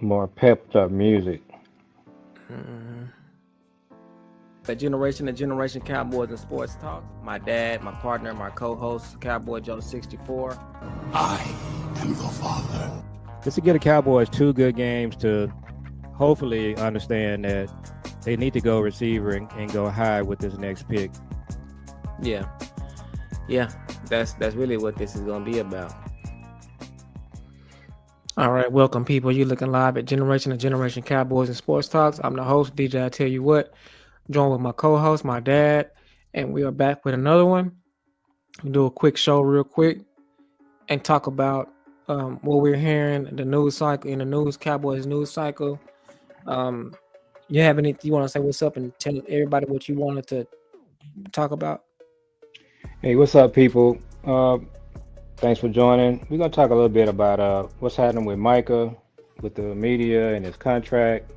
more pepped up music. Mm. The Generation Cowboys and Sports Talk. My dad, my partner, my co-host, Cowboy Joe 64. I am the father. Just to get the Cowboys 2 good games to hopefully understand that they need to go receiver and go high with this next pick. Yeah, that's really what this is gonna be about. All right, welcome people. You're looking live at Generation Cowboys and Sports Talks. I'm the host, DJ. I tell you what, joined with my co-host, my dad, and we are back with another one. We'll do a quick show real quick and talk about what we're hearing, the news cycle in the news, Cowboys news cycle. You have anything you want to say? What's up, and tell everybody what you wanted to talk about? Hey, what's up, people? Thanks for joining. We're gonna talk a little bit about what's happening with Micah, with the media and his contract.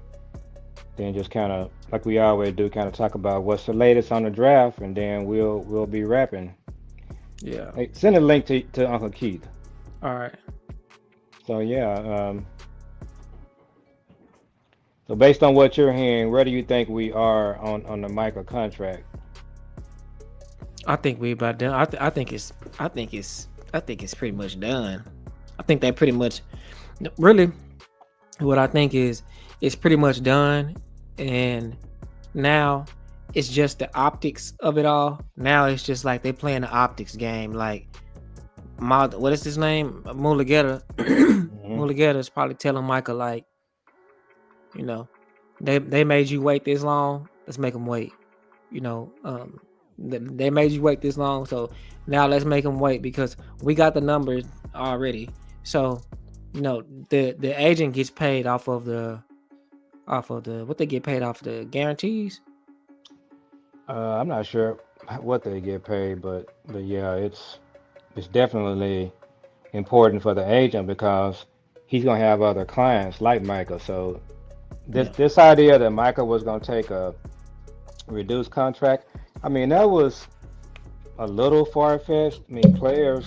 Then just kind of like we always do, kind of talk about what's the latest on the draft, and then we'll be wrapping. Yeah. Hey, send a link to Uncle Keith. All right. So yeah. So based on what you're hearing, where do you think we are on the Micah contract? I think we about done. I think it's pretty much done. I think they pretty much really what I think is it's pretty much done, and now it's just the optics of it all. Now it's just like they playing the optics game. Like what is his name? Mulugeta. Mulugeta is probably telling Micah like, you know, they made you wait this long. Let's make them wait. You know, they made you wait this long, so now let's make them wait because we got the numbers already. So, you know, the agent gets paid off of the what they get paid off the guarantees. I'm not sure what they get paid, but yeah, it's definitely important for the agent because he's gonna have other clients like Micah. So this idea that Micah was gonna take a reduced contract, I mean, that was a little far-fetched. I mean, players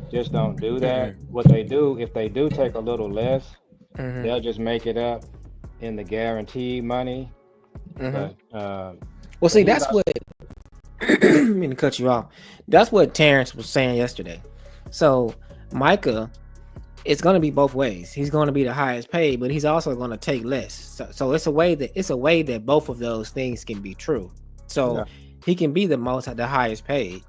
just don't do that. What they do, if they do take a little less, they'll just make it up in the guaranteed money. But, well, see, that's what I mean to cut you off. That's what Terrence was saying yesterday. So Micah, it's going to be both ways. He's going to be the highest paid, but he's also going to take less. So it's a way that both of those things can be true. So he can be the highest paid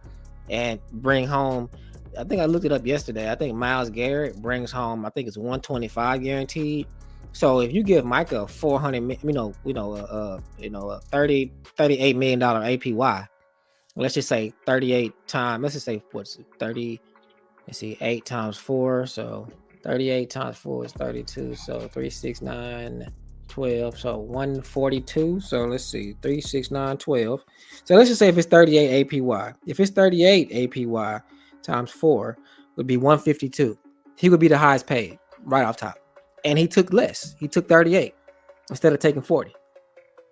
and bring home. I think I looked it up yesterday. I think Myles Garrett brings home, I think it's 125 guaranteed. So if you give Micah 400, a $38 million APY, let's just say 38 times, let's just say what's it, 30, let's see, 8 times 4. So 38 times 4 is 32. So 369, 12. So 142. So let's see, 369, 12. So let's just say if it's 38 APY. If it's 38 APY times 4 would be 152. He would be the highest paid right off top. And he took less. He took 38 instead of taking 40.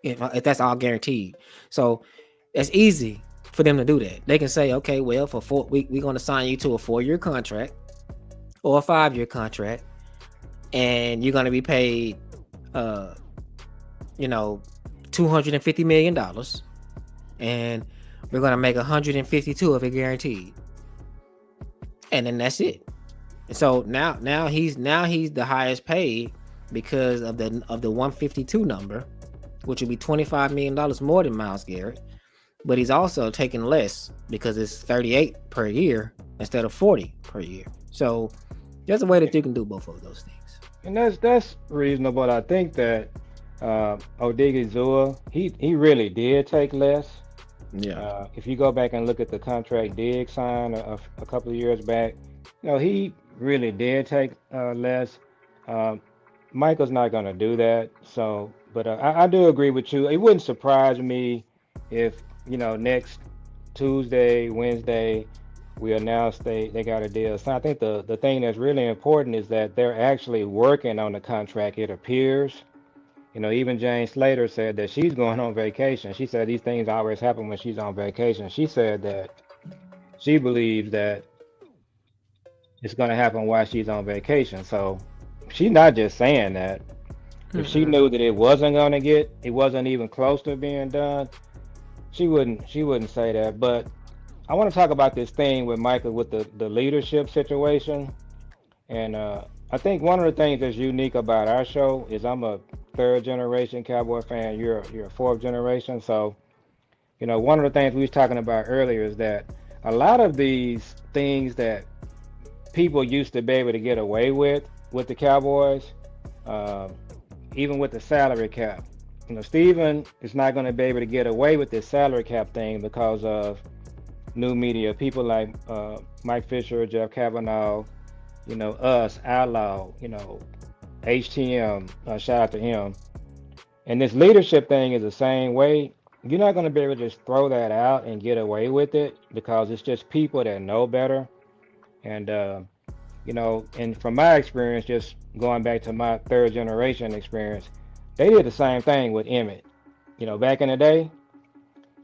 If that's all guaranteed. So it's easy for them to do that. They can say, okay, well, for we're going to sign you to a 4-year contract or a 5-year contract, and you're going to be paid, $250 million, and we're going to make 152 of it guaranteed, and then that's it. So now he's the highest paid because of the 152 number, which would be $25 million more than Myles Garrett. But he's also taking less because it's 38 per year instead of 40 per year. So there's a way that you can do both of those things. And that's reasonable. I think that Odigizua, he really did take less. Yeah. If you go back and look at the contract Diggs signed a couple of years back, he really did take less. Michael's not going to do that. So, but I do agree with you. It wouldn't surprise me if, next Tuesday, Wednesday, we announce they got a deal. So I think the thing that's really important is that they're actually working on the contract, it appears. Even Jane Slater said that she's going on vacation. She said these things always happen when she's on vacation. She said that she believes that it's going to happen while she's on vacation. So she's not just saying that. If she knew that it wasn't even close to being done, she wouldn't say that. But I want to talk about this thing with Michael with the leadership situation. And I think one of the things that's unique about our show is I'm a third generation Cowboy fan. You're a fourth generation. So, one of the things we was talking about earlier is that a lot of these things that people used to be able to get away with the Cowboys, um, even with the salary cap. Steven is not going to be able to get away with this salary cap thing because of new media. People like Mike Fisher, Jeff Kavanaugh, us, Outlaw, HTM, shout out to him. And this leadership thing is the same way. You're not going to be able to just throw that out and get away with it because it's just people that know better. And, and from my experience, just going back to my third generation experience, they did the same thing with Emmett. Back in the day,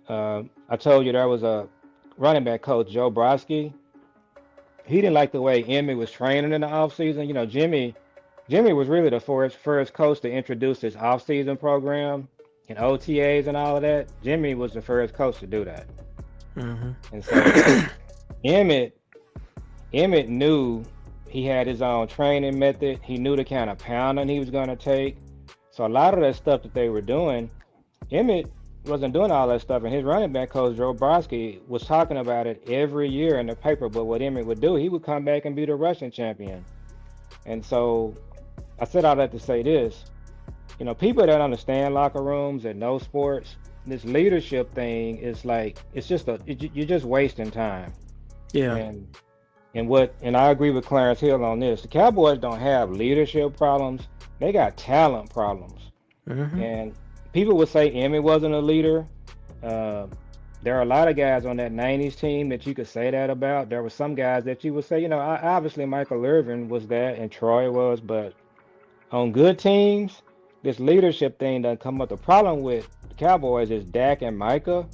I told you there was a running back coach, Joe Brodsky. He didn't like the way Emmett was training in the offseason. Jimmy was really the first coach to introduce this offseason program and OTAs and all of that. Jimmy was the first coach to do that. And so Emmett knew he had his own training method. He knew the kind of pounding he was going to take. So a lot of that stuff that they were doing, Emmett wasn't doing all that stuff, and his running back coach, Joe Brodsky, was talking about it every year in the paper. But what Emmett would do, he would come back and be the rushing champion. And so I said all that to say this. People that understand locker rooms and know sports, this leadership thing is like, you're just wasting time. Yeah. And I agree with Clarence Hill on this. The Cowboys don't have leadership problems. They got talent problems. And people would say Emmett wasn't a leader. There are a lot of guys on that 90s team that you could say that about. There were some guys that you would say, obviously Michael Irvin was that and Troy was, but on good teams, this leadership thing doesn't come up. The problem with the Cowboys is Dak and Micah.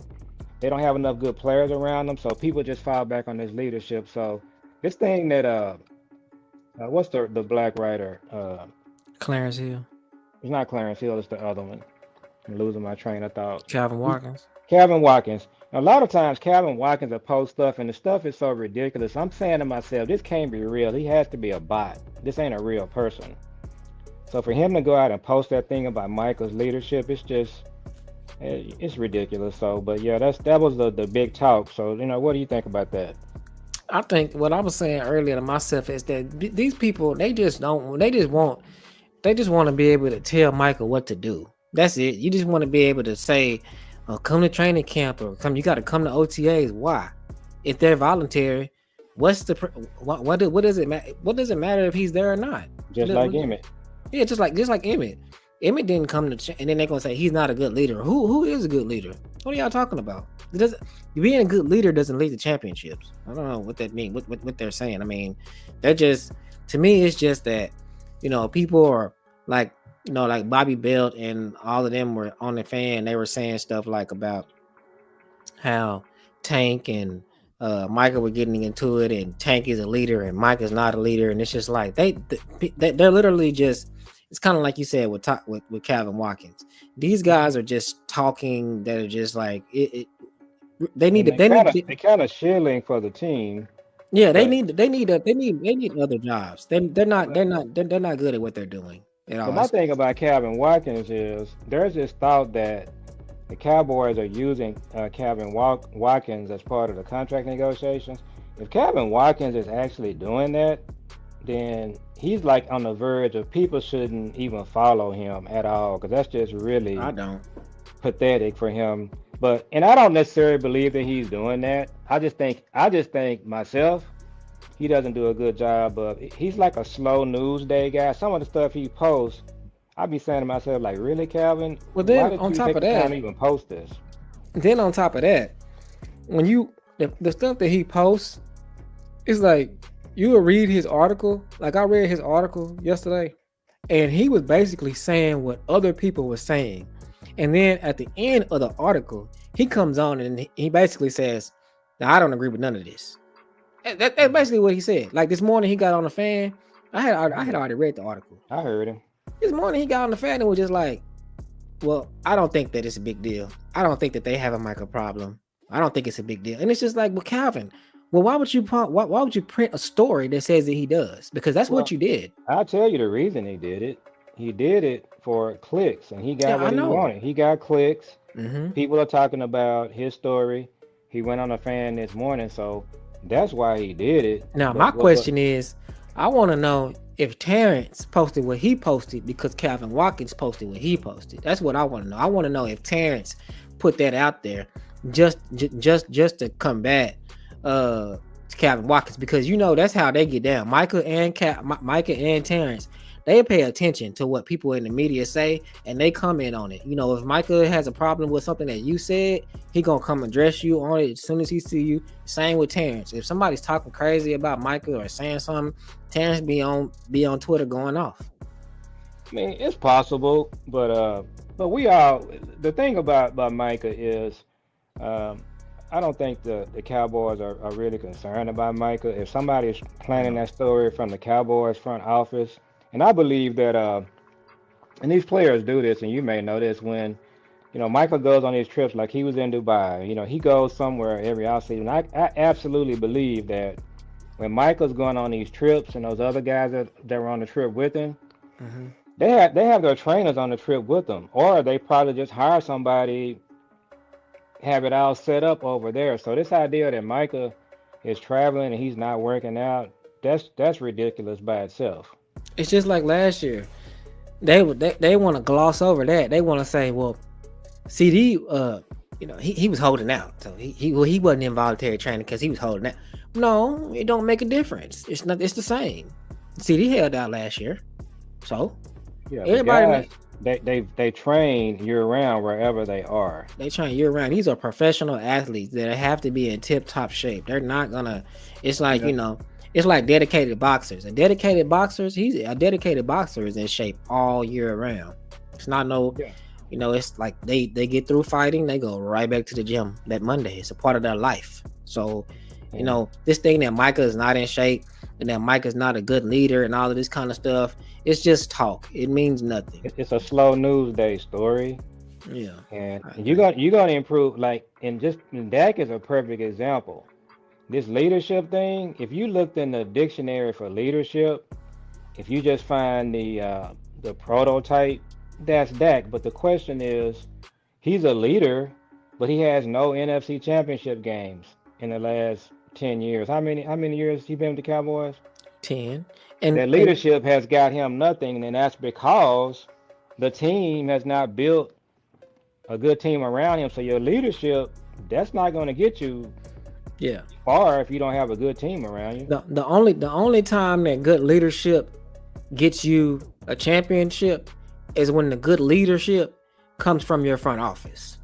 They don't have enough good players around them, so people just fall back on this leadership. So this thing that what's the black writer? Clarence Hill. It's not Clarence Hill, it's the other one. I'm losing my train of thought. Calvin Watkins. Calvin Watkins. A lot of times Calvin Watkins will post stuff and the stuff is so ridiculous. I'm saying to myself, this can't be real. He has to be a bot. This ain't a real person. So for him to go out and post that thing about Michael's leadership, it's ridiculous. So, but yeah, that was the big talk. So, what do you think about that? I think what I was saying earlier to myself is that these people, they just want to be able to tell Michael what to do. That's it. You just want to be able to say, come to training camp or you got to come to OTAs. Why? If they're voluntary, what does it matter? What does it matter if he's there or not? Just like Emmett. Yeah, just like Emmett. Emmett didn't come and then they're gonna say he's not a good leader. Who is a good leader? What are y'all talking about? Being a good leader doesn't lead to championships. I don't know what that means. What they're saying. I mean, they're just, to me, it's just that people are like Bobby Belt and all of them were on the fan. They were saying stuff like about how Tank and Micah were getting into it, and Tank is a leader and Mike is not a leader, and it's just like they're literally just. It's kind of like you said with Calvin Watkins. These guys are just talking that are just like it. They kind of shilling for the team. Yeah, they need other jobs. They're not good at what they're doing at all. But my thing about Calvin Watkins is there's this thought that the Cowboys are using Calvin Watkins as part of the contract negotiations. If Calvin Watkins is actually doing that, then he's like on the verge of people shouldn't even follow him at all, because that's just really pathetic for him. And I don't necessarily believe that he's doing that. I just think myself, he doesn't do a good job of. He's like a slow news day guy. Some of the stuff he posts, I be saying to myself, like, really, Calvin? Well, then on top of that, even post this. Then on top of that, when the stuff that he posts, it's like. You will read his article. Like I read his article yesterday, and he was basically saying what other people were saying. And then at the end of the article, he comes on and he basically says, "Now I don't agree with none of this." That's basically what he said. Like this morning, he got on the fan. I had already read the article. I heard him. This morning he got on the fan and was just like, well, I don't think that it's a big deal. I don't think that they have a Micah problem. I don't think it's a big deal. And it's just like, well, Calvin, well, why would you print a story that says that he does? Because that's what Well, you did. I'll tell you the reason he did it. He did it for clicks, and he Yeah, got I what he know. wanted. He got clicks. Hmm. People are talking about his story. He went on a fan this morning, so that's why he did it. Now, my But question is, I want to know if Terrence posted what he posted because Calvin Watkins posted what he posted. That's what I want to know. I want to know if Terrence put that out there just to combat Calvin Watkins, because that's how they get down. Micah and Terrence, they pay attention to what people in the media say and they comment on it. If Micah has a problem with something that you said, he gonna come address you on it as soon as he see you. Same with Terrence. If somebody's talking crazy about Micah or saying something, Terrence be on Twitter going off. I mean, it's possible, but we all the thing about Micah is, um, I don't think the Cowboys are really concerned about Micah. If somebody's planning that story from the Cowboys front office, and I believe that, and these players do this, and you may know this when. Michael goes on these trips like he was in Dubai. He goes somewhere every offseason. I absolutely believe that when Michael's going on these trips and those other guys that were on the trip with him, Mm-hmm. they have their trainers on the trip with them, or they probably just hire somebody, have it all set up over there. So this idea that Micah is traveling and he's not working out, that's ridiculous by itself. It's just like last year. They want to gloss over that. They want to say, well, CD, he was holding out, so he wasn't in voluntary training because he was holding out. No, it don't make a difference. It's not. It's the same. CD held out last year, so Yeah, the everybody guys they train year round wherever they are. they train year round. These are professional athletes that have to be in tip top shape. They're not gonna. It's like Yeah. it's like dedicated boxers. A dedicated boxer is in shape all year round. It's not no. Yeah. It's like they get through fighting, they go right back to the gym that Monday. It's a part of their life. So, Yeah. this thing that Micah is not in shape and that Micah's not a good leader and all of this kind of stuff, it's just talk. It means nothing. It's a slow news day story, Yeah. and I you're agree. gonna improve. And Dak is a perfect example. This leadership thing. If you looked in the dictionary for leadership, if you just find the prototype, that's Dak. But the question is, he's a leader, but he has no NFC Championship games in the last 10 years. How many years he been with the Cowboys? 10. And That leadership has got him nothing, and that's because the team has not built a good team around him. So your leadership, that's not going to get you yeah. far if you don't have a good team around you. The only time that good leadership gets you a championship is when the good leadership comes from your front office.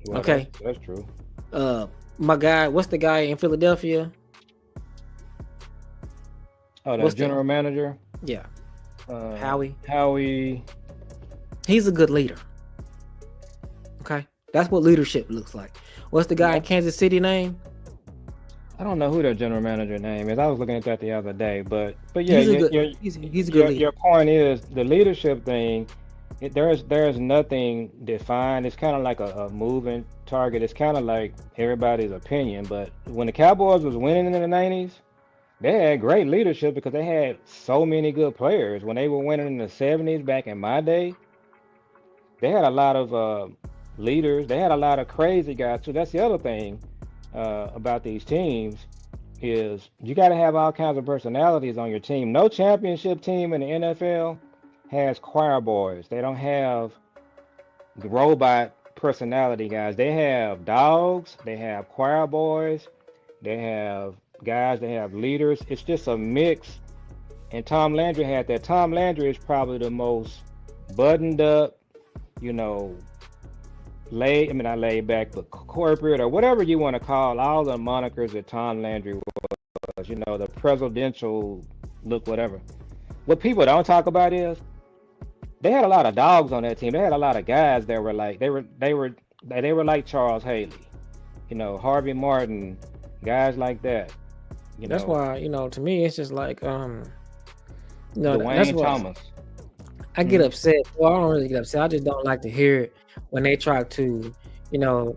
Well, Okay. that's true. My guy, what's the guy in Philadelphia? Oh, the What's the general manager, yeah, uh, Howie. Howie. He's a good leader. Okay. That's what leadership looks like. What's the guy in Kansas City name? I don't know who their general manager name is. I was looking at that the other day, but yeah, He's a your good he's a good leader. your point is the leadership thing. There's nothing defined. It's kind of like a moving target. It's kind of like everybody's opinion. But when the Cowboys was winning in the '90s, they had great leadership because they had so many good players. When they were winning in the '70s, back in my day, they had a lot of leaders. They had a lot of crazy guys too. That's the other thing about these teams is you got to have all kinds of personalities on your team. No championship team in the NFL has choir boys. They don't have the robot personality guys. They have dogs. They have choir boys. They have guys. They have leaders. It's just a mix. And Tom Landry had that. Tom Landry is probably the most buttoned up, you know, not laid back, but corporate or whatever you want to call all the monikers that Tom Landry was, the presidential look, whatever. What people don't talk about is they had a lot of dogs on that team. They had a lot of guys that were like, they were like Charles Haley, Harvey Martin, guys like that. That's why, to me, it's just like, Dwayne that's what Thomas. I get upset. Well, I don't really get upset. I just don't like to hear it when they try to, you know,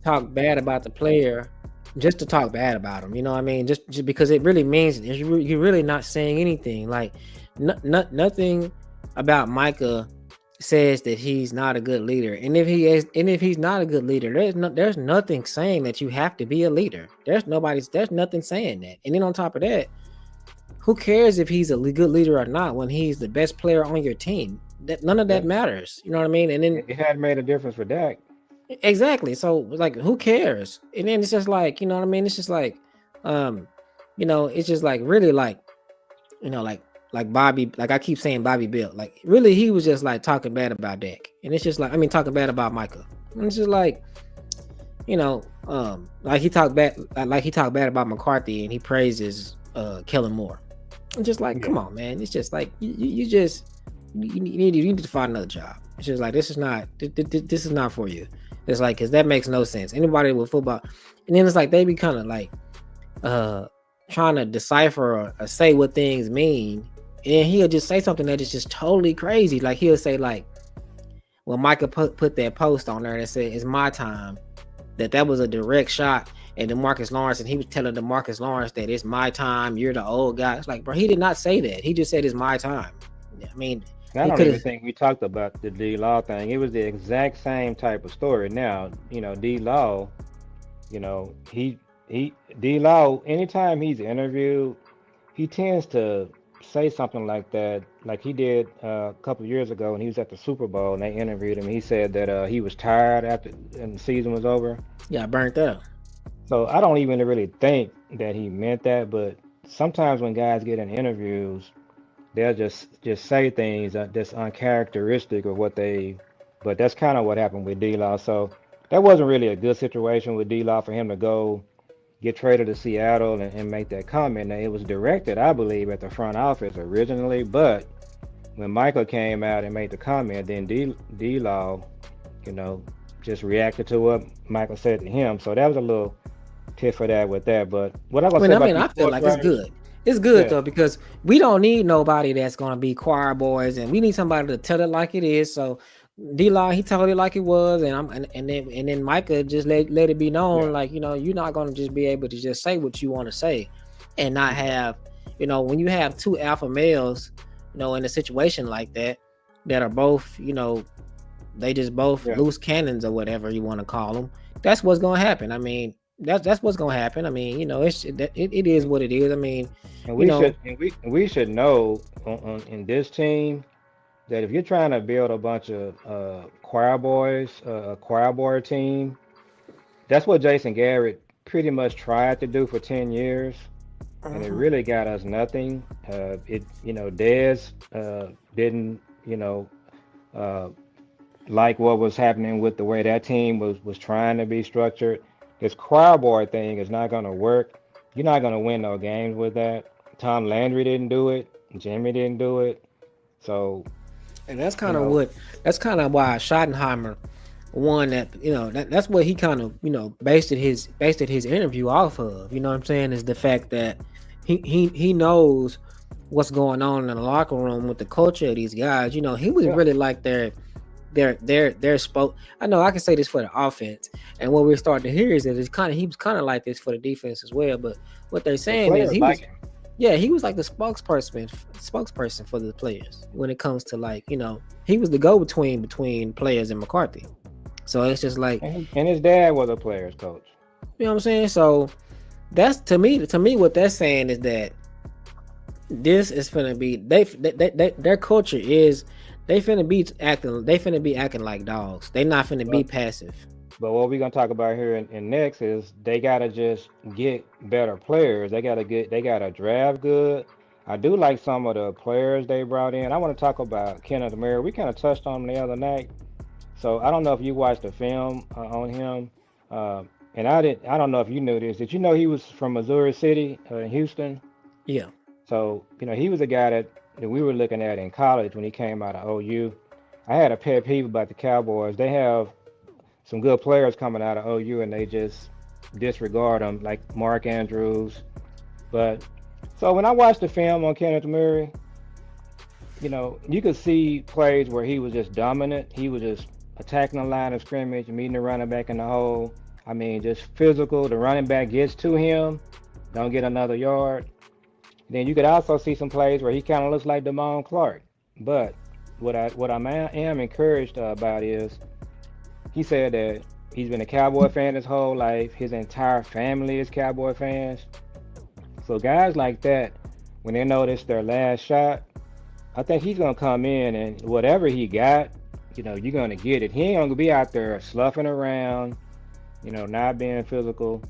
talk bad about the player just to talk bad about him. You know what I mean? Just because it really means you're really not saying anything. Like nothing about Micah says that he's not a good leader. And if he's not a good leader, there's nothing saying that you have to be a leader. There's nothing saying that. And then on top of that, who cares if he's a good leader or not when he's the best player on your team? That none of that matters. You know what I mean? And then It hadn't made a difference for Dak. exactly. So like who cares? And then it's just like, you know what I mean? It's just like it's just like really like, like Bobby, like I keep saying Bobby Bill. Like really he was just like talking bad about Dak. And it's just like talking bad about Micah. And it's just like, like he talked bad about McCarthy and he praises Kellen Moore. I'm just like, come on, man. It's just like you need to find another job. It's just like this is not for you. It's like because that makes no sense. Anybody with football, and then it's like they be kind of like trying to decipher or say what things mean, and he'll just say something that is just totally crazy. Like he'll say like, well, Micah put that post on there and said it's my time. That was a direct shot at DeMarcus Lawrence, and he was telling DeMarcus Lawrence that it's my time. You're the old guy. It's like, bro, he did not say that. He just said it's my time. I mean, I don't even think we talked about the D Law thing. It was the exact same type of story. Now, D Law, he D Law. Anytime he's interviewed, he tends to say something like that, like he did a couple of years ago when he was at the Super Bowl and they interviewed him. He said that he was tired after and the season was over. Yeah, burnt out. So I don't even really think that he meant that, but sometimes when guys get in interviews, they'll just say things that's uncharacteristic of what they. But that's kind of what happened with D-Law. So that wasn't really a good situation with D-Law for him to go get traded to Seattle and make that comment. Now, it was directed, I believe, at the front office originally, but when Michael came out and made the comment, then D-Law, just reacted to what Michael said to him. So that was a little tit for that with that. But what I was saying, I feel like it's good. It's good though, because we don't need nobody that's gonna be choir boys, and we need somebody to tell it like it is. So D-Law, he told it like it was, and then Micah just let it be known, like you're not gonna just be able to just say what you want to say, and not have, when you have two alpha males, in a situation like that are both, they just both loose cannons or whatever you want to call them. That's what's gonna happen. I mean, that's what's gonna happen. I mean, it is what it is. I mean, and we should know in this team that if you're trying to build a bunch of choir boys, a choir boy team, that's what Jason Garrett pretty much tried to do for 10 years, and it really got us nothing. Dez didn't, like what was happening with the way that team was trying to be structured. This choir boy thing is not going to work. You're not going to win no games with that. Tom Landry didn't do it. Jimmy didn't do it. So, and that's kind of why Schottenheimer won that. That's what he kind of based his interview off of. You know what I'm saying? Is the fact that he knows what's going on in the locker room with the culture of these guys. He was really like their spoke. I know I can say this for the offense, and what we're starting to hear is that he was kind of like this for the defense as well. But what they're saying is he was like the spokesperson for the players when it comes to he was the go-between players and McCarthy. So it's just like, and his dad was a players coach. You know what I'm saying? So that's to me what they're saying is that this is gonna be their culture is. They finna be acting like dogs. They not finna be passive. But what we're gonna talk about here in next is they gotta just get better players. They gotta draft good. I do like some of the players they brought in. I want to talk about Kenneth Murray. We kind of touched on him the other night. So I don't know if you watched the film on him. And I don't know if you knew this. Did you know he was from Missouri City, Houston? Yeah. So he was a guy that we were looking at in college when he came out of OU. I had a pet peeve about the Cowboys. They have some good players coming out of OU and they just disregard them, like Mark Andrews. But so when I watched the film on Kenneth Murray, You could see plays where he was just dominant. He was just attacking the line of scrimmage, meeting the running back in the hole. I mean, just physical. The running back gets to him, don't get another yard. Then you could also see some plays where he kind of looks like Damone Clark. But what I am encouraged about is he said that he's been a Cowboy fan his whole life. His entire family is Cowboy fans. So guys like that, when they know this their last shot, I think he's gonna come in and whatever he got, you're gonna get it. He ain't gonna be out there sloughing around, not being physical.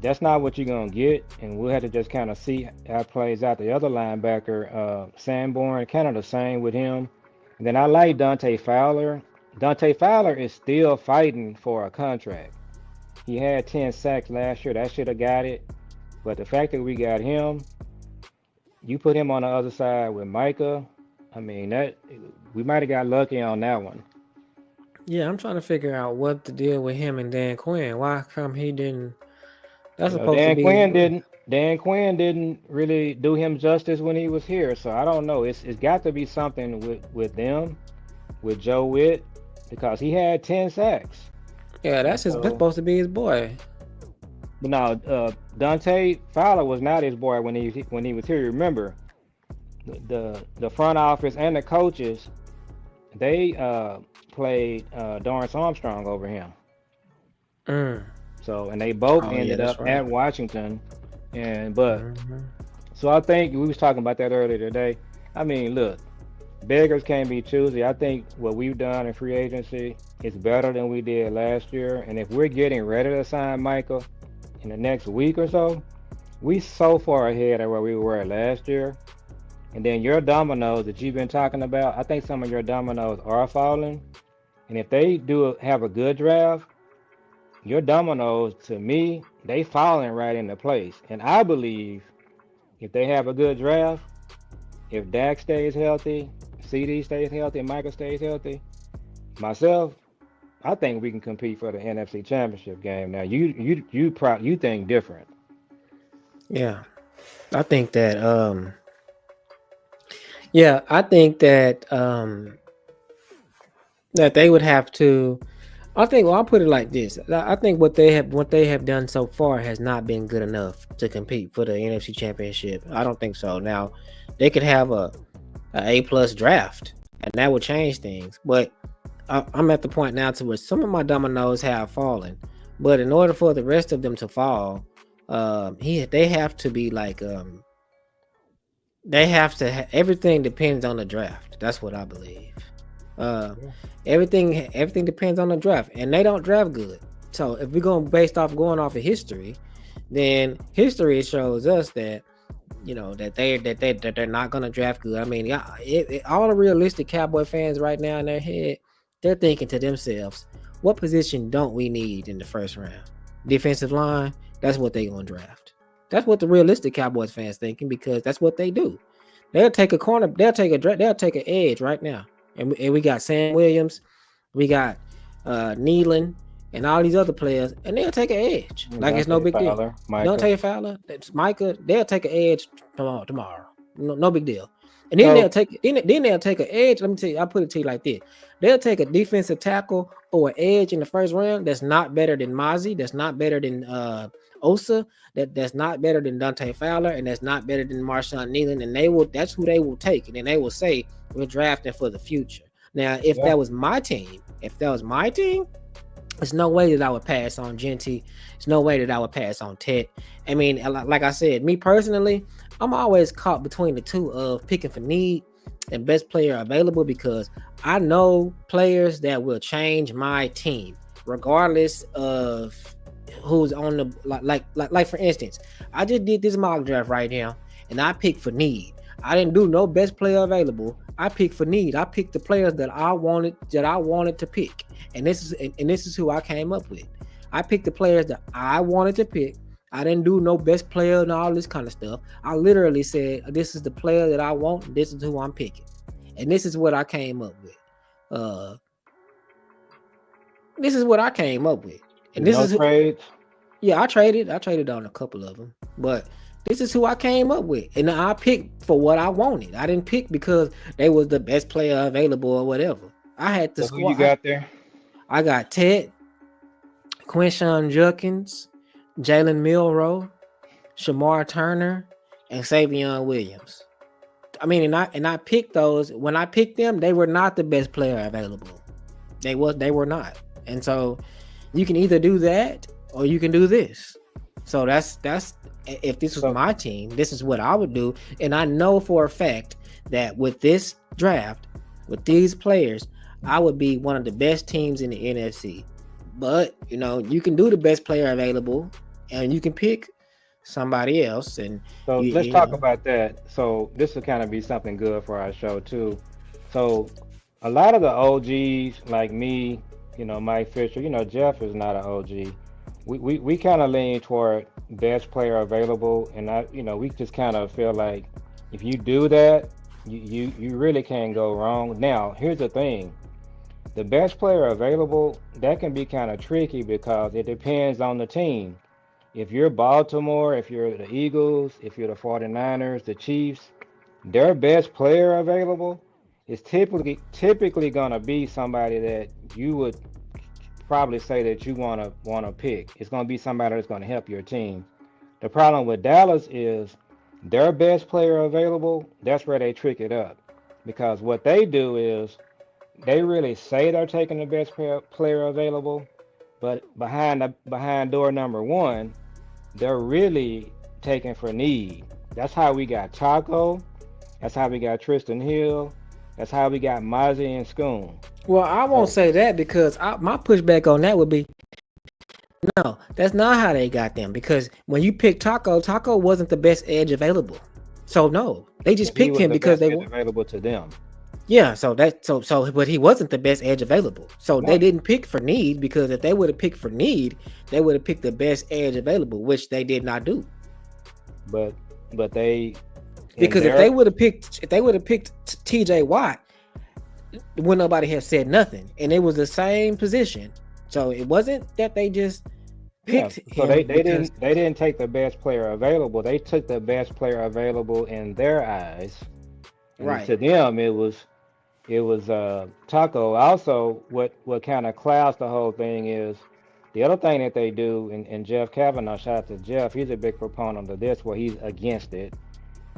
That's not what you're gonna get, and we'll have to just kind of see how it plays out. The other linebacker, Sanborn, kind of the same with him. And then I like Dante Fowler. Dante Fowler is still fighting for a contract. He had 10 sacks last year. That should have got it. But the fact that we got him, you put him on the other side with Micah. I mean, that we might have got lucky on that one. Yeah, I'm trying to figure out what the deal with him and Dan Quinn. Why come he didn't? That's You know, supposed to Dan be his Quinn boy. didn't Dan Quinn didn't really do him justice when he was here. So I don't know. It's got to be something with them, with Joe Witt, because he had 10 sacks. Yeah, And that's so, supposed to be his boy. but now Dante Fowler was not his boy when he was here. Remember, the front office and the coaches, they played Dorrance Armstrong over him. Mm. So and they both Oh yeah, ended that's up right. at Washington. And but Hmm. so I think we was talking about that earlier today. I mean, look, beggars can't be choosy. I think what we've done in free agency is better than we did last year. And if we're getting ready to sign Michael in the next week or so, we so far ahead of where we were last year. And then your dominoes that you've been talking about, I think some of your dominoes are falling. And if they do have a good draft, your dominoes to me, they falling right into place. And I believe if they have a good draft, if Dak stays healthy, CD stays healthy, and Michael stays healthy, myself, I think we can compete for the NFC Championship game. Now you think different. Yeah, I think that. Yeah, I think that that they would have to. I think. Well, I'll put it like this. I think what they have done so far has not been good enough to compete for the NFC Championship. I don't think so. Now, they could have a plus draft, and that would change things. But I'm at the point now to where some of my dominoes have fallen, but in order for the rest of them to fall, they have to be like they have to. Everything depends on the draft. That's what I believe. Uh, Yeah. everything depends on the draft, and they don't draft good. So if we're going based off going off of history, then history shows us that they're not gonna draft good. I mean, yeah, all the realistic Cowboy fans right now in their head, they're thinking to themselves, what position don't we need in the first round? Defensive line. That's what they gonna draft. That's what the realistic Cowboys fans thinking because that's what they do. They'll take a corner. They'll take an edge right now. And we got Sam Williams, we got Nealon, and all these other players, and they'll take an edge like it's no Dante big deal. Fowler, Micah. Dante Fowler, that's Micah. They'll take an edge tomorrow. No big deal. And then So they'll take an edge. Let me tell you, I put it to you like this: they'll take a defensive tackle or an edge in the first round. That's not better than Mozzie. That's not better than Osa. That's not better than Dante Fowler, and that's not better than Marshawn Nealon. And that's who they will take, and then they will say we're drafting for the future. Now, yeah, if that was my team, there's no way that I would pass on Genty. There's no way that I would pass on Tet. I mean, like I said, me personally, I'm always caught between the two of picking for need and best player available because I know players that will change my team regardless of who's on the like for instance, I just did this mock draft right now and I picked for need. I didn't do no best player available. I picked for need. I picked the players that I wanted to pick. And this is who I came up with. I picked the players that I wanted to pick. I didn't do no best player and all this kind of stuff. I literally said, this is the player that I want. This is who I'm picking. And this is what I came up with. Uh, this is what I came up with. And this no is trades. yeah, I traded on a couple of them, but This is who I came up with, and I picked for what I wanted. I didn't pick because they was the best player available or whatever. I had the So who you squad. I, got there? I got Ted, Quinshawn Judkins, Jalen Milroe, Shamar Turner, and Savion Williams. I mean, and I picked those. When I picked them, they were not the best player available. They were not. And so you can either do that or you can do this. So that's if this was So my team, this is what I would do. And I know for a fact that with this draft, with these players, I would be one of the best teams in the NFC. But you can do the best player available, and you can pick somebody else, and so you let's you talk know about that. So this will kind of be something good for our show too. So a lot of the OGs like me, Mike Fisher, Jeff is not an OG. We kind of lean toward best player available, and we just kind of feel like if you do that, you really can't go wrong. Now, here's the thing. The best player available, that can be kind of tricky because it depends on the team. If you're Baltimore, if you're the Eagles, if you're the 49ers, the Chiefs, their best player available is typically gonna be somebody that you would probably say that you wanna pick. It's gonna be somebody that's gonna help your team. The problem with Dallas is their best player available, that's where they trick it up. Because what they do is they really say they're taking the best player available, but behind door number one, they're really taking for need. That's how we got Taco. That's how we got Tristan Hill. That's how we got Mozzie and Schoon. well, I won't So say that because my pushback on that would be no, that's not how they got them. Because when you pick Taco wasn't the best edge available. So no, they just but he picked was him the because best they edge were. available to them. Yeah, but he wasn't the best edge available. So they No, didn't pick for need, because if they would have picked for need, they would have picked the best edge available, which they did not do. but they in Because their if they would have picked TJ Watt, would nobody have said nothing, and it was the same position. So it wasn't that they just yeah. picked So they him they because didn't they didn't take the best player available. They took the best player available in their eyes, and right. to them it was Taco. Also, what kind of clouds the whole thing is the other thing that they do, and Jeff Kavanaugh, shout out to Jeff, he's a big proponent of this, where he's against it.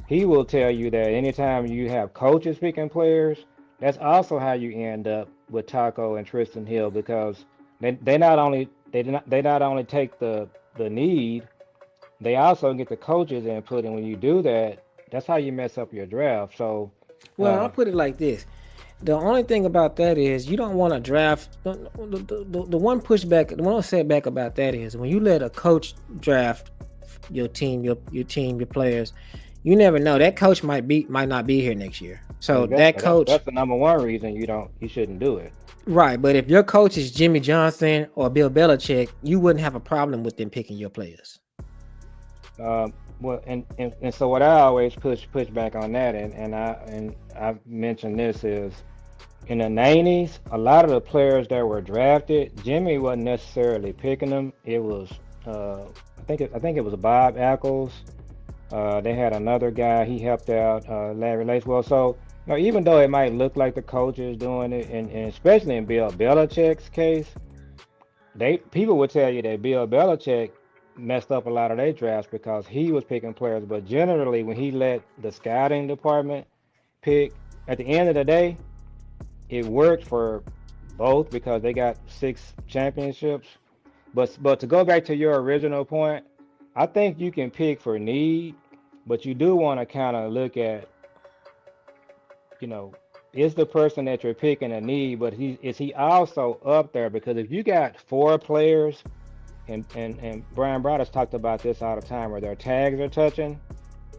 He will tell you that anytime you have coaches picking players, that's also how you end up with Taco and Tristan Hill, because they not only take the need, they also get the coaches input, and when you do that, that's how you mess up your draft. So Well, I'll uh, put it like this. The only thing about that is you don't want to draft. The one pushback, the one setback about that is when you let a coach draft your team, your players. You never know. That coach might not be here next year. So that exactly, that's coach, that's the number one reason you shouldn't do it. right? But if your coach is Jimmy Johnson or Bill Belichick, you wouldn't have a problem with them picking your players. Well, and so what I always push back on that, and I've mentioned this, is in the '90s, a lot of the players that were drafted, Jimmy wasn't necessarily picking them. It was I think it was Bob Ackles. They had another guy he helped out, Larry Lacewell. So even though it might look like the coach is doing it, and especially in Bill Belichick's case, they people would tell you that Bill Belichick messed up a lot of their drafts because he was picking players. But generally, when he let the scouting department pick, at the end of the day, it worked for both because they got 6 championships. But to go back to your original point, I think you can pick for need, but you do want to kind of look at, you know, is the person that you're picking a need, but is he also up there? Because if you got 4 players, and Brian Broaddus talked about this all the time, where their tags are touching.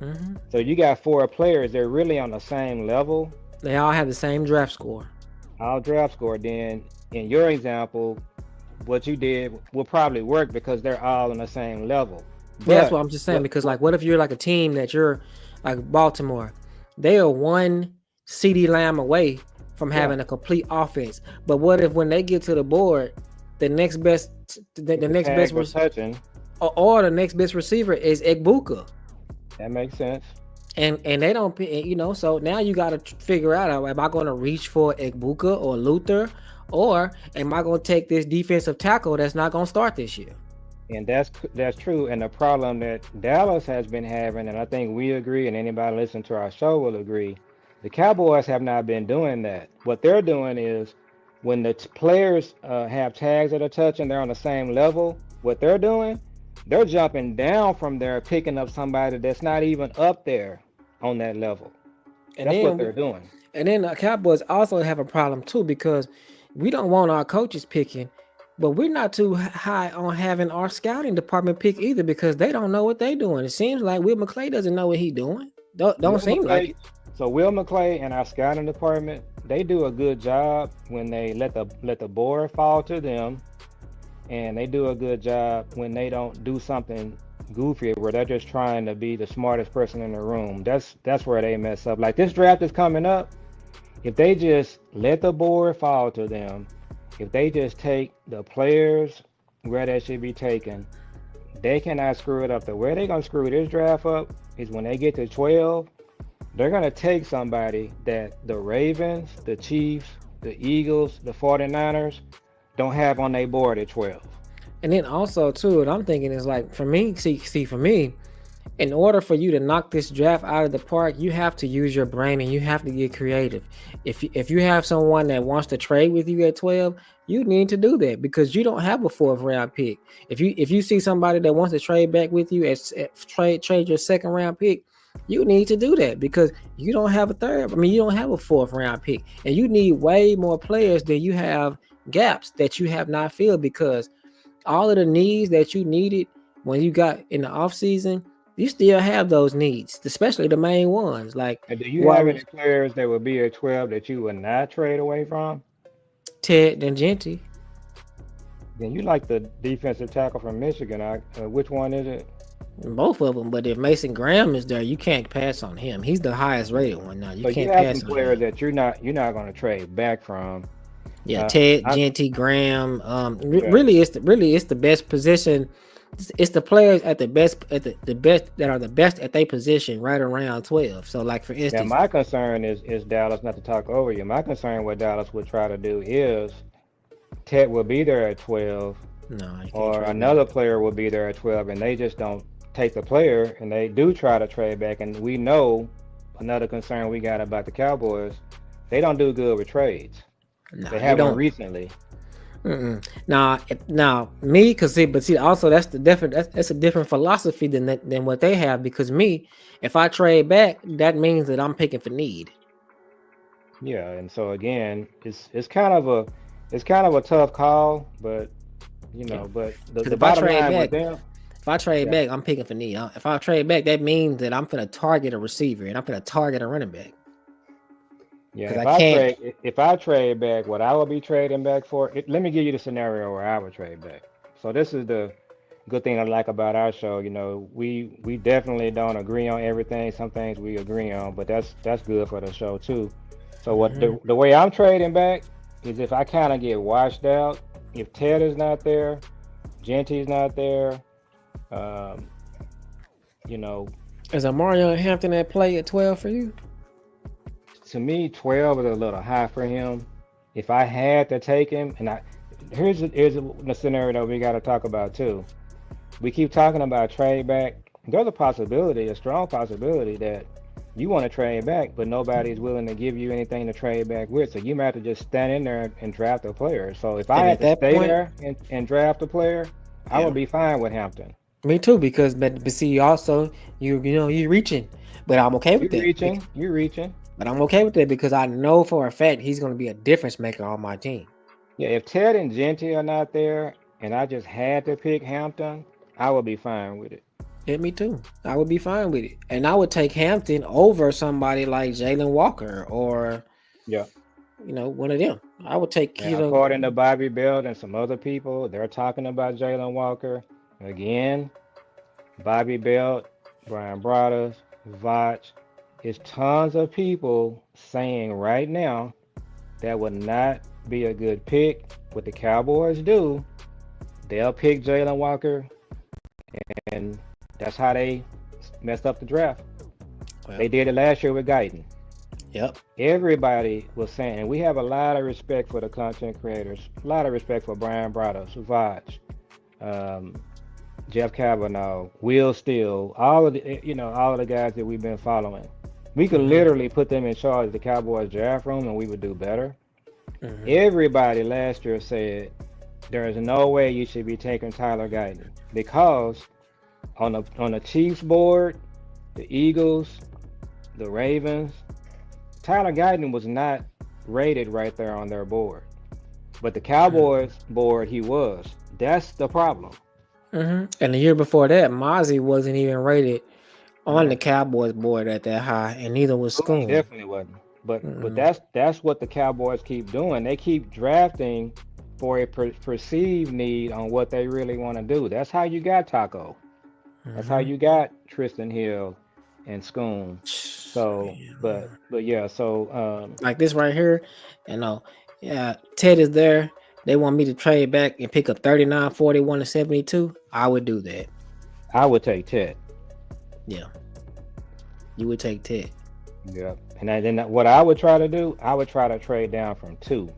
Hmm. So you got 4 players, they're really on the same level. They all have the same draft score. I'll draft score. Then in your example, what you did will probably work because they're all on the same level. Yeah, that's But what I'm just saying. what Because what like, what if you're like a team that you're like Baltimore? They are one CD Lamb away from yeah, having a complete offense. But what if when they get to the board, the next best, the if the next best, tags are touching, or the next best receiver is Egbuka? That makes sense. And they don't, so now you got to figure out, am I going to reach for Egbuka or Luther, or am I going to take this defensive tackle that's not going to start this year? And that's true. And the problem that Dallas has been having, and I think we agree, and anybody listening to our show will agree, the Cowboys have not been doing that. What they're doing is when the players have tags that are touching, they're on the same level. What they're doing, they're jumping down from there, picking up somebody that's not even up there on that level. And That's what then they're doing. And then the Cowboys also have a problem too, because we don't want our coaches picking, but we're not too high on having our scouting department pick either, because they don't know what they're doing. It seems like Will McClay doesn't know what he's doing. Don't Will seem like McClay, it. so Will McClay and our scouting department, they do a good job when they let the board fall to them, and they do a good job when they don't do something goofy where they're just trying to be the smartest person in the room. That's where they mess up. Like this draft is coming up. If they just let the board fall to them, if they just take the players where they should be taken, they cannot screw it up. The way they're gonna screw this draft up is when they get to 12, they're gonna take somebody that the Ravens, the Chiefs, the Eagles, the 49ers don't have on their board at 12. And then also too, what I'm thinking is like, for me, for me, in order for you to knock this draft out of the park, you have to use your brain and you have to get creative. If you have someone that wants to trade with you at 12, you need to do that, because you don't have a fourth round pick. If you see somebody that wants to trade back with you trade your second round pick, you need to do that, because you don't have a third. I mean, you don't have a fourth round pick, and you need way more players than you have gaps that you have not filled, because all of the needs that you needed when you got in the offseason, you still have those needs, especially the main ones. Like, And do you have any players that would be at 12 that you would not trade away from? Ted and Genty. Then you like the defensive tackle from Michigan. Which one is it? Both of them. But if Mason Graham is there, you can't pass on him. He's the highest rated one now. You So can't you have pass some on players him. that you're not going to trade back from. Yeah, Ted, I, Genty, Graham. yeah. Really, it's the best position. It's the players at the best the best that are the best at their position right around 12. So, like, for Yeah, instance, my concern is Dallas, not to talk over you. My concern what Dallas would try to do is Ted will be there at 12, no, you can't or trade another back. player will be there at 12, and they just don't take the player, and they do try to trade back. And we know another concern we got about the Cowboys, they don't do good with trades. No, They they haven't don't. recently. Now, me, but also that's the different. That's a different philosophy than what they have. Because me, if I trade back, that means that I'm picking for need. Yeah, and so again, it's kind of a tough call, but Yeah, but the, because the bottom line with them, if I trade yeah, back, I'm picking for need. If I trade back, that means that I'm gonna target a receiver and I'm gonna target a running back. yeah. Because I can't. If I trade back, what I would be trading back for, let me give you the scenario where I would trade back. So this is the good thing I like about our show. We definitely don't agree on everything. Some things we agree on, but that's good for the show too. So what Mhm. the way I'm trading back is if I kind of get washed out, if Ted is not there, Genty's not there, um, you know, Is a Mario Hampton at play at 12 for you? to me 12 is a little high for him. If I had to take him, and here's the scenario that we got to talk about too. We keep talking about trade back. There's a possibility, a strong possibility that you want to trade back, but nobody's willing to give you anything to trade back with. So you might have to just stand in there and draft a player. So if I And had at to that stay point, there and draft a player, I yeah, would be fine with Hampton. me too. Because but see, also you reaching, but I'm okay with You that. reaching, you reaching. But I'm okay with that because I know for a fact he's going to be a difference maker on my team. Yeah, if Ted and Genty are not there and I just had to pick Hampton, I would be fine with it. Yeah, me too. I would be fine with it, and I would take Hampton over somebody like Jalen Walker or Yeah. one of them. I would take Now, according to Bobby Belt and some other people, they're talking about Jalen Walker. Again, Bobby Belt, Brian Broaddus, Vach, it's tons of people saying right now that would not be a good pick. What the Cowboys do, they'll pick Jalen Walker, and that's how they messed up the draft. Well, They did it last year with Guyton. yep. Everybody was saying, and we have a lot of respect for the content creators, a lot of respect for Brian Brother, Savage, um, Jeff Kavanaugh, Will Steele, all of the all of the guys that we've been following. We could Mm-hmm. literally put them in charge of the Cowboys draft room, and we would do better. Mm-hmm. Everybody last year said there is no way you should be taking Tyler Guyton because on the Chiefs board, the Eagles, the Ravens, Tyler Guyton was not rated right there on their board. But the Cowboys board, he was. That's the problem. Mm-hmm. And the year before that, Mozzie wasn't even rated on the No, Cowboys board at that high, and neither was Boone Schoon. definitely wasn't. But Mm-hmm. that's what the Cowboys keep doing. They keep drafting for a perceived need on what they really want to do. That's how you got Taco. That's how Mm-hmm. you got Tristan Hill and Schoon. So, but yeah. So Like this right here, yeah, Ted is there. They want me to trade back and pick up 39, 41, and 72. I would do that. I would take Ted. Yeah, you would take Ted. Yeah. And then what I would try to do, I would try to trade down from 2.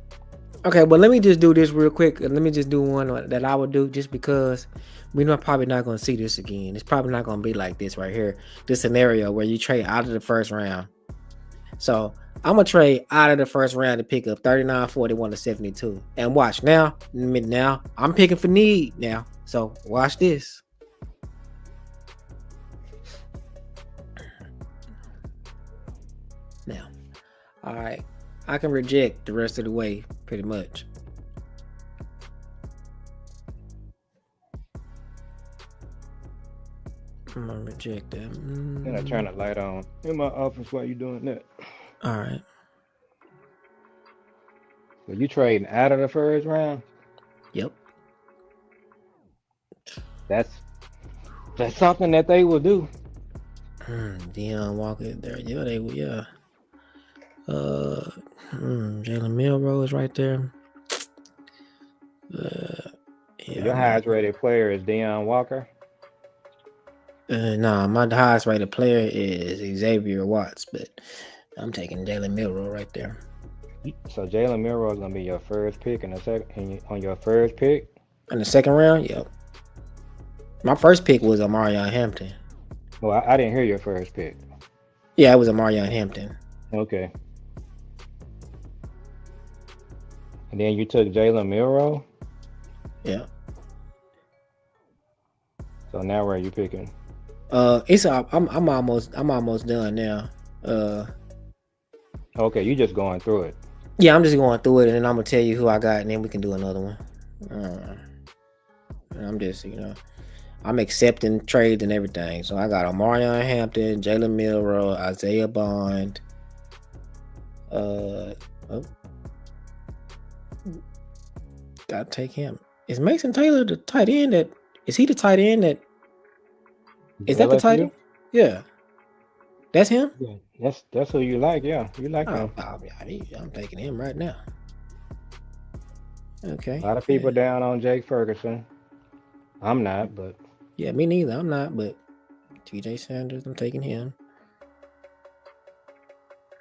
Okay, but let me just do this real quick. Let me just do one that I would do just because we're probably not going to see this again. It's probably not going to be like this right here. This scenario where you trade out of the first round. So I'm going to trade out of the first round to pick up 39, 41 to 72. And watch now. Now I'm picking for need now. So watch this. Now, all right. I can reject the rest of the way pretty much. I'm gonna reject that. Then I turn the light on in my office while you doing that. All right. So you trading out of the first round? Yep. That's something that they will do. Deion Walker there. Yeah, they will. Yeah. Jalen Milroe is right there. So your highest rated player is Deion Walker. Nah, my highest rated player is Xavier Watts, but I'm taking Jalen Milroe right there. So Jalen Milroe is gonna be your first pick in the second on your first pick. In the second round, yep. My first pick was Amarion Hampton. Well, I didn't hear your first pick. Yeah, it was Amarion Hampton. Okay. And then you took Jalen Milroe. Yeah. So now where are you picking? I'm almost done now. Okay, you just going through it. Yeah, I'm just going through it, and then I'm gonna tell you who I got, and then we can do another one. I'm just, I'm accepting trades and everything. So I got Amarion Hampton, Jalen Milroe, Isaiah Bond. Gotta take him. Is Mason Taylor the tight end that? Is he the tight end that? Is that the tight end? Yeah, that's him. Yeah, that's who you like. Yeah, you like him. I'm taking him right now. Okay. A lot of people down on Jake Ferguson. I'm not, but yeah, me neither. I'm not, but TJ Sanders, I'm taking him.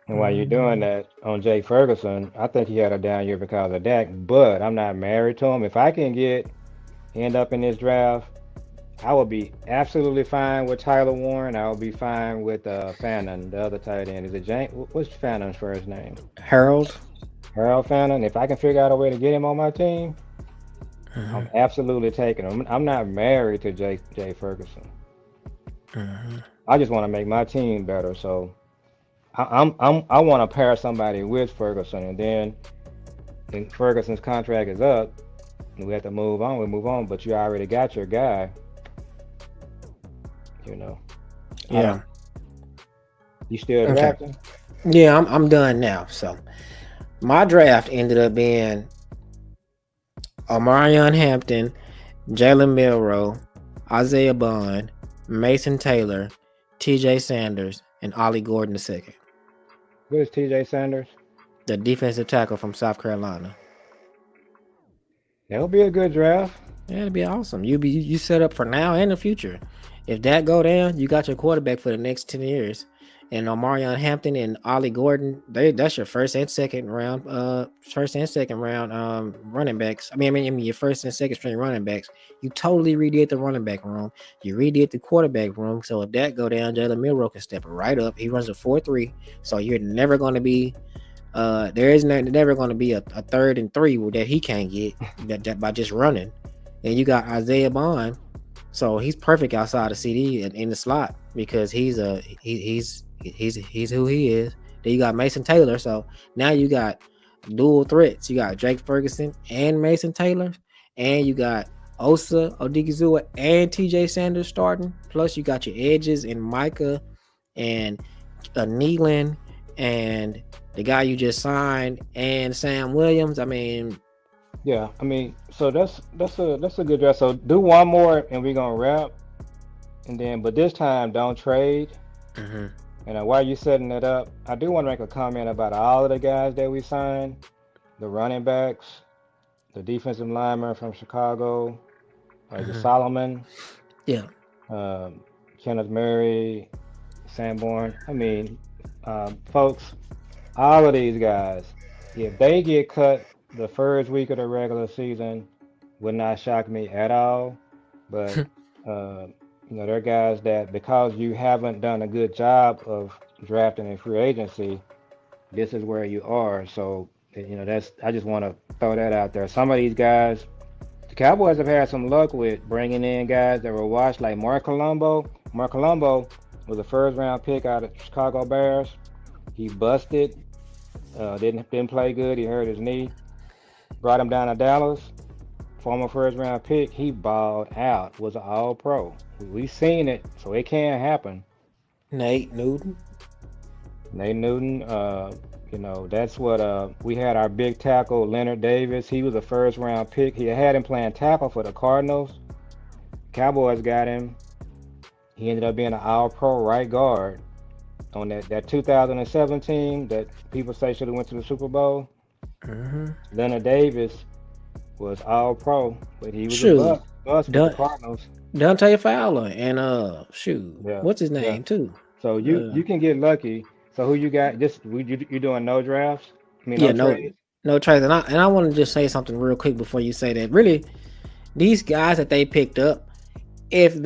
And while you're doing that on Jake Ferguson, I think he had a down year because of Dak, but I'm not married to him. If I can end up in this draft, I would be absolutely fine with Tyler Warren. I would be fine with Fannin, the other tight end. Is it James? What's Fannon's first name? Harold Fannin. If I can figure out a way to get him on my team, I'm absolutely taking him. I'm not married to Jay Ferguson. I just want to make my team better. So I want to pair somebody with Ferguson, and then when Ferguson's contract is up, and we have to move on. We move on, but you already got your guy. Yeah. You still drafting? Yeah, I'm done now. So my draft ended up being Amarion Hampton, Jalen Milroe, Isaiah Bond, Mason Taylor, TJ Sanders, and Ollie Gordon II. Who is TJ Sanders? The defensive tackle from South Carolina. That'll be a good draft. Yeah, it'll be awesome. You set up for now and the future. If that go down, you got your quarterback for the next 10 years. And Omarion Hampton and Ollie Gordon, that's your first and second round running backs. I mean your first and second string running backs. You totally redid the running back room. You redid the quarterback room. So if that go down, Jalen Milroe can step right up. He runs a 4-3. So you're never gonna be there is never going to be a 3rd and 3 that he can't get that by just running. And you got Isaiah Bond, so he's perfect outside of CD in the slot because he's who he is. Then you got Mason Taylor, so now you got dual threats. You got Jake Ferguson and Mason Taylor, and you got Osa Odigizua and TJ Sanders starting. Plus you got your edges in Micah and Nealon and the guy you just signed and Sam Williams. I mean, yeah. I mean, so that's a good draft. So do one more, and we're gonna wrap, and then but this time don't trade. mm-hmm. And while you're setting it up, I do want to make a comment about all of the guys that we signed, the running backs, the defensive lineman from Chicago, the Solomon, yeah, Kenneth Murray, Sanborn. I mean, folks, all of these guys, if they get cut the first week of the regular season, would not shock me at all. But they're guys that because you haven't done a good job of drafting in free agency, this is where you are. So that's I just want to throw that out there. Some of these guys, the Cowboys have had some luck with bringing in guys that were washed, like Mark Colombo. Mark Colombo was a first-round pick out of Chicago Bears. He busted, didn't play good. He hurt his knee. Brought him down to Dallas. Former first-round pick. He balled out. Was an All-Pro. We've seen it, so it can happen. Nate Newton. That's what we had our big tackle, Leonard Davis. He was a first-round pick. He had him playing tackle for the Cardinals. Cowboys got him. He ended up being an All-Pro right guard on that 2017 that people say should have went to the Super Bowl. Mm-hmm. Leonard Davis was All-Pro, but he was a bust with the Cardinals. Dante Fowler and what's his name too? So you can get lucky. So who you got? Just you doing no drafts? I mean, no trades. And I want to just say something real quick before you say that. Really, these guys that they picked up, if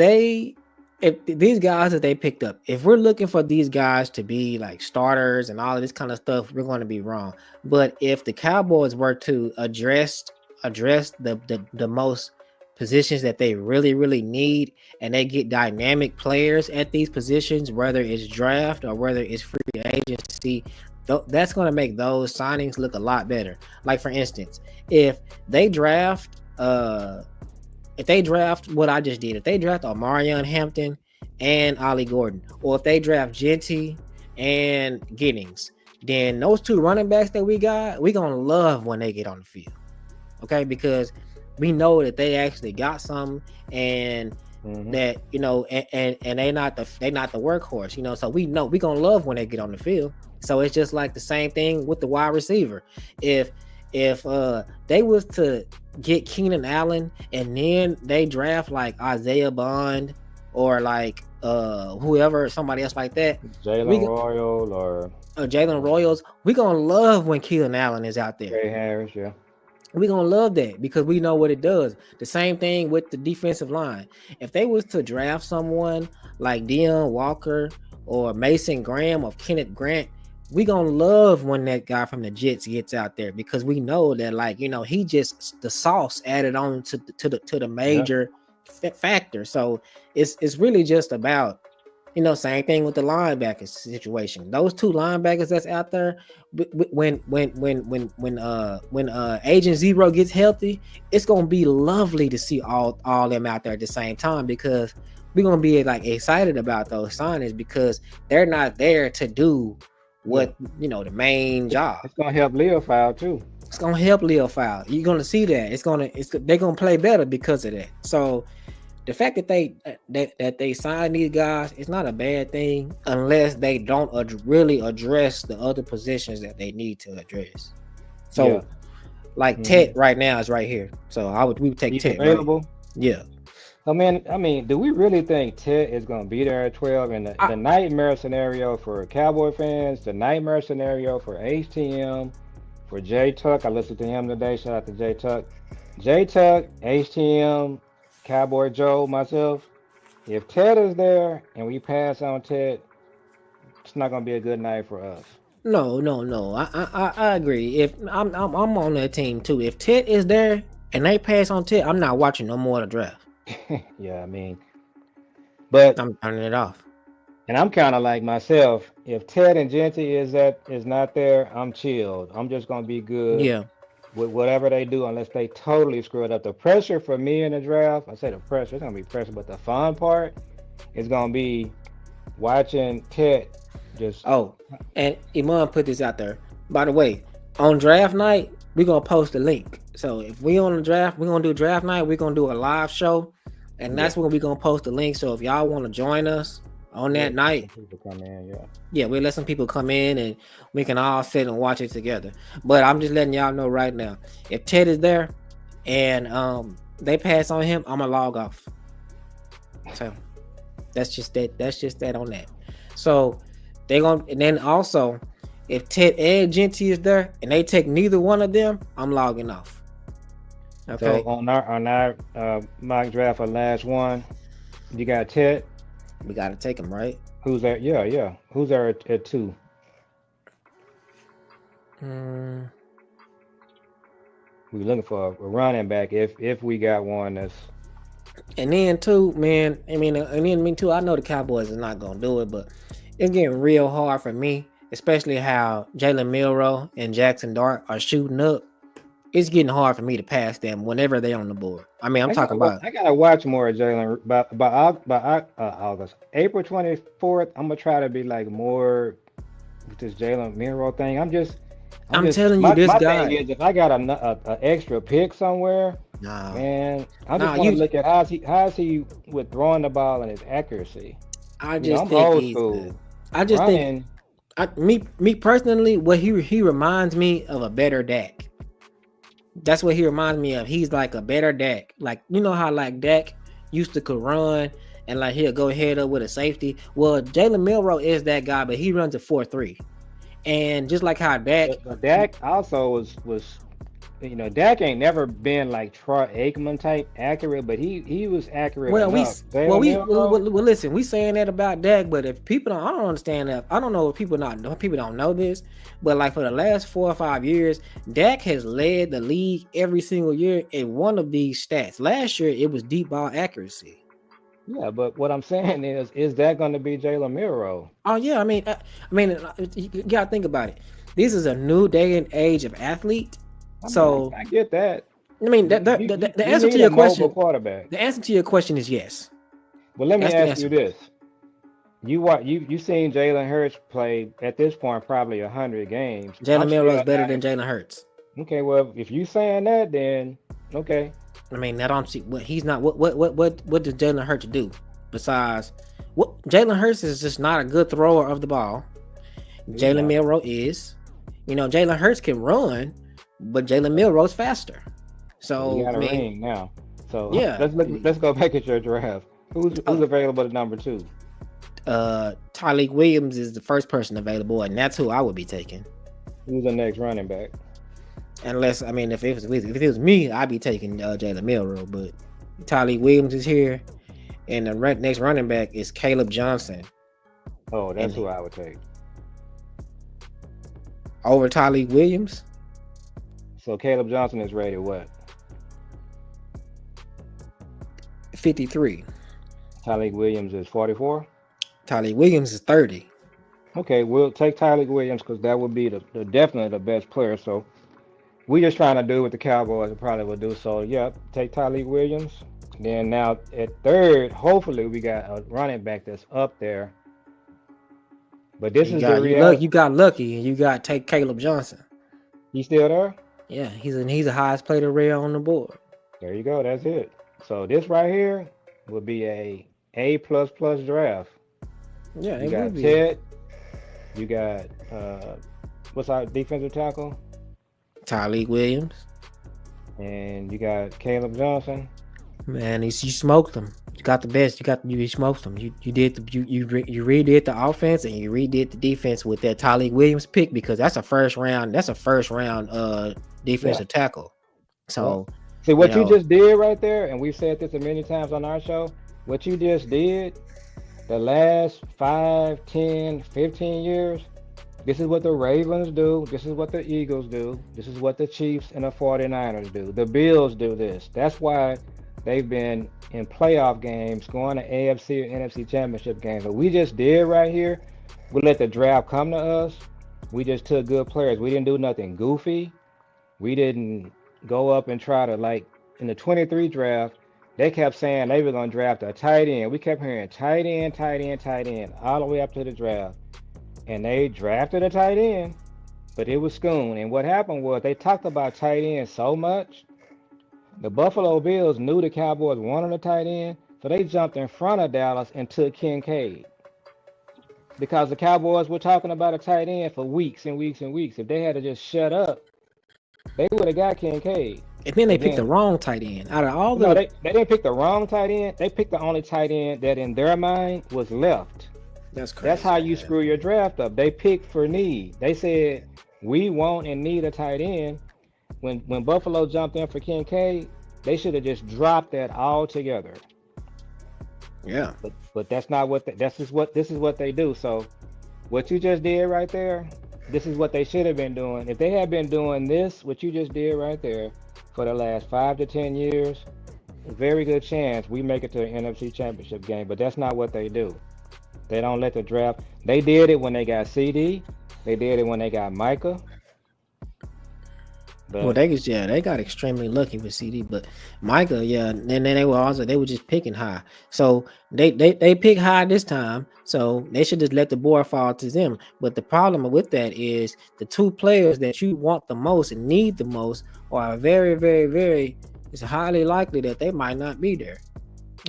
these guys that they picked up, if we're looking for these guys to be like starters and all of this kind of stuff, we're going to be wrong. But if the Cowboys were to address the most positions that they really, really need, and they get dynamic players at these positions, whether it's draft or whether it's free agency, that's going to make those signings look a lot better. Like for instance, if they draft what I just did, if they draft Omarion Hampton and Ollie Gordon, or if they draft Genty and Giddings, then those two running backs that we got, we're going to love when they get on the field. Okay, because we know that they actually got some, and that and they not the workhorse, so we know we're gonna love when they get on the field. So it's just like the same thing with the wide receiver. If they was to get Keenan Allen and then they draft like Isaiah Bond or like whoever, somebody else like that, Jalen Royal or Jalen Royals, we're gonna love when Keenan Allen is out there. Trey Harris, yeah. We're going to love that because we know what it does. The same thing with the defensive line. If they was to draft someone like Deion Walker or Mason Graham or Kenneth Grant, we're going to love when that guy from the Jets gets out there because we know that, he just the sauce added on to the major factor. So it's really just about, same thing with the linebacker situation. Those two linebackers that's out there, when Agent Zero gets healthy, it's gonna be lovely to see all them out there at the same time because we're gonna be like excited about those signings because they're not there to do what the main job. It's gonna help Leo File too. It's gonna help Leo File. You're gonna see that. They're gonna play better because of that. So the fact that they sign these guys, it's not a bad thing unless they don't really address the other positions that they need to address. So, Tet right now is right here. So we would take Tet. Available. Right? Yeah. I mean, do we really think Ted is going to be there at 12? And I, the nightmare scenario for Cowboy fans, the nightmare scenario for HTM, for J Tuck. I listened to him today. Shout out to J Tuck. J Tuck, HTM, Cowboy Joe, myself. If Ted is there and we pass on Ted, it's not going to be a good night for us. no. I agree. If I'm on that team too. If Ted is there and they pass on Ted, I'm not watching no more of the draft. Yeah, I mean, but I'm turning it off. and I'm kind of like myself. If Ted and Genty is not there, I'm chilled. I'm just gonna be good Yeah. with whatever they do, unless they totally screw it up. The pressure for me in the draft, I say the pressure, it's gonna be pressure, but the fun part is gonna be watching Ted just. Oh, and Iman put this out there. By the way, on draft night, we're gonna post a link. So if we on the draft, we're gonna do draft night, we're gonna do a live show, and Yeah, that's when we're gonna post the link. So if y'all want to join us on we'll that let some night, people come in. Yeah. yeah, we'll let some people come in and we can all sit and watch it together. But I'm just letting y'all know right now, if Ted is there and they pass on him, I'm gonna log off. So that's just that. That's just that on that. So they gonna, and then also if Ted and Genty is there and they take neither one of them, I'm logging off. So Okay, on our mock draft for last one, you got Ted. we gotta take them, right? Who's there? Yeah, yeah. Who's there at two? Mm, We looking for a running back if we got one that's. and then too, man. I mean too. I know the Cowboys is not gonna do it, but it's getting real hard for me, especially how Jalen Milroe and Jackson Dart are shooting up. It's getting hard for me to pass them whenever they're on the board. I mean, I'm talking about. I gotta watch more of Jalen by August, April 24th. I'm gonna try to be like more with this Jalen Miro thing. I'm I'm just telling you, this my thing guy. is if I got a extra pick somewhere, Nah, man, I just nah. want to You. look at how's he with throwing the ball and his accuracy. I You know, just I'm think old he's good. school I just think. running. Me personally, what he reminds me of a better Dak. That's what he reminds me of. He's like a better Dak. Like, you know how like Dak used to could run and like he'll go head up with a safety. Well, Jalen Milroe is that guy, but he runs a 4-3. And just like how Dak, But Dak also was Dak ain't never been like Troy Aikman type accurate, but he was accurate well, enough. Jalen well, listen, we saying that about Dak, but if people don't, I don't understand that. I don't know if people don't know this, but like for the last 4 or 5 years, Dak has led the league every single year in one of these stats. Last year, it was deep ball accuracy. Yeah, but what I'm saying is that going to be Jalen Miro? Oh yeah, you gotta think about it. This is a new day and age of athlete. I mean, So I get that. I mean, the You answer to need a your mobile question, quarterback. the answer to your question is yes. But let me That's the ask you answer. this: you seen Jalen Hurts play at this point probably 100 games. Jalen I'm Milroe is still better not than Jalen Hurts. okay. Well, if you saying that, then okay. I mean, I don't see what he's not. What does Jalen Hurts do besides what? Jalen Hurts is just not a good thrower of the ball. He's Jalen not. Milroe is. Jalen Hurts can run, but Jalen Milroe's faster. Well, you So got I a mean, ring now. So yeah. let's go back at your draft. Who's Oh, available at number two? Tyreek Williams is the first person available, and that's who I would be taking. Who's the next running back? Unless, I mean, if it was me, I'd be taking Jalen Milroe. But Tyreek Williams is here, and the next running back is Caleb Johnson. Oh, that's And who I would take. over Tyreek Williams, So Caleb Johnson is rated what? 53. Tyreek Williams is 44. Tyreek Williams is 30. Okay, we'll take Tyreek Williams because that would be the definitely the best player. So we just trying to do what the Cowboys probably would do. So yeah, take Tyreek Williams. Then now at third, hopefully we got a running back that's up there. But this is the reality. You got lucky, and you got take Caleb Johnson. He's still there. Yeah, he's the highest player rare on the board. There you go. That's it. So this right here will be A plus plus draft. Yeah, You it got would be. Ted. You got what's our defensive tackle, Tyreek Williams. and you got Caleb Johnson. Man, you smoked them. You got the best. You smoked them. You did you redid the offense and you redid the defense with that Tyleek Williams pick because that's a first round. That's a first round Yeah, defensive tackle. yeah. So See you what you know just did right there, and we've said this many times on our show. What you just did the last 5, 10, 15 years, this is what the Ravens do. This is what the Eagles do. This is what the Chiefs and the 49ers do. The Bills do this. That's why they've been in playoff games, going to AFC or NFC championship games. What we just did right here, we let the draft come to us. We just took good players. We didn't do nothing goofy. We didn't go up and try to like in the 23 draft. They kept saying they were going to draft a tight end. We kept hearing tight end, tight end, tight end, all the way up to the draft. And they drafted a tight end, but it was Schoon. And what happened was they talked about tight end so much, the Buffalo Bills knew the Cowboys wanted a tight end, so they jumped in front of Dallas and took Kincaid because the Cowboys were talking about a tight end for weeks and weeks and weeks. If they had to just shut up, they would have got Kincaid. and then they But picked the then, wrong tight end out of all no, the. they didn't pick the wrong tight end. They picked the only tight end that in their mind was left. That's That's crazy, how you man. screw your draft up. They picked for need. They said we want and need a tight end. When Buffalo jumped in for Kincaid, they should have just dropped that altogether. Yeah. But that's not what this is what they do. So what you just did right there, this is what they should have been doing. If they had been doing this, what you just did right there, for the last 5 to 10 years, very good chance we make it to an NFC Championship game. But that's not what they do. They don't let the draft. They did it when they got CD. They did it when they got Micah. Well, But they got extremely lucky with CD, but Micah, yeah, and then they were just picking high. So they pick high this time. So they should just let the board fall to them. But the problem with that is the two players that you want the most and need the most are very, very, very. It's highly likely that they might not be there.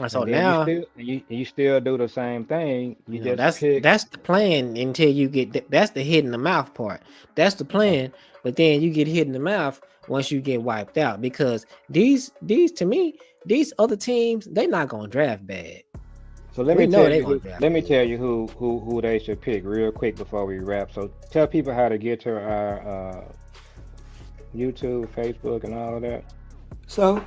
And so and then now you still do the same thing. You just pick. that's the plan until you get that's the hit in the mouth part. That's the Yeah. plan, but then you get hit in the mouth once you get wiped out because these to me these other teams they not gonna draft bad. So let We me know tell they you gonna who. draft Let me bad. tell you who they should pick real quick before we wrap. So tell people how to get to our YouTube, Facebook, and all of that. So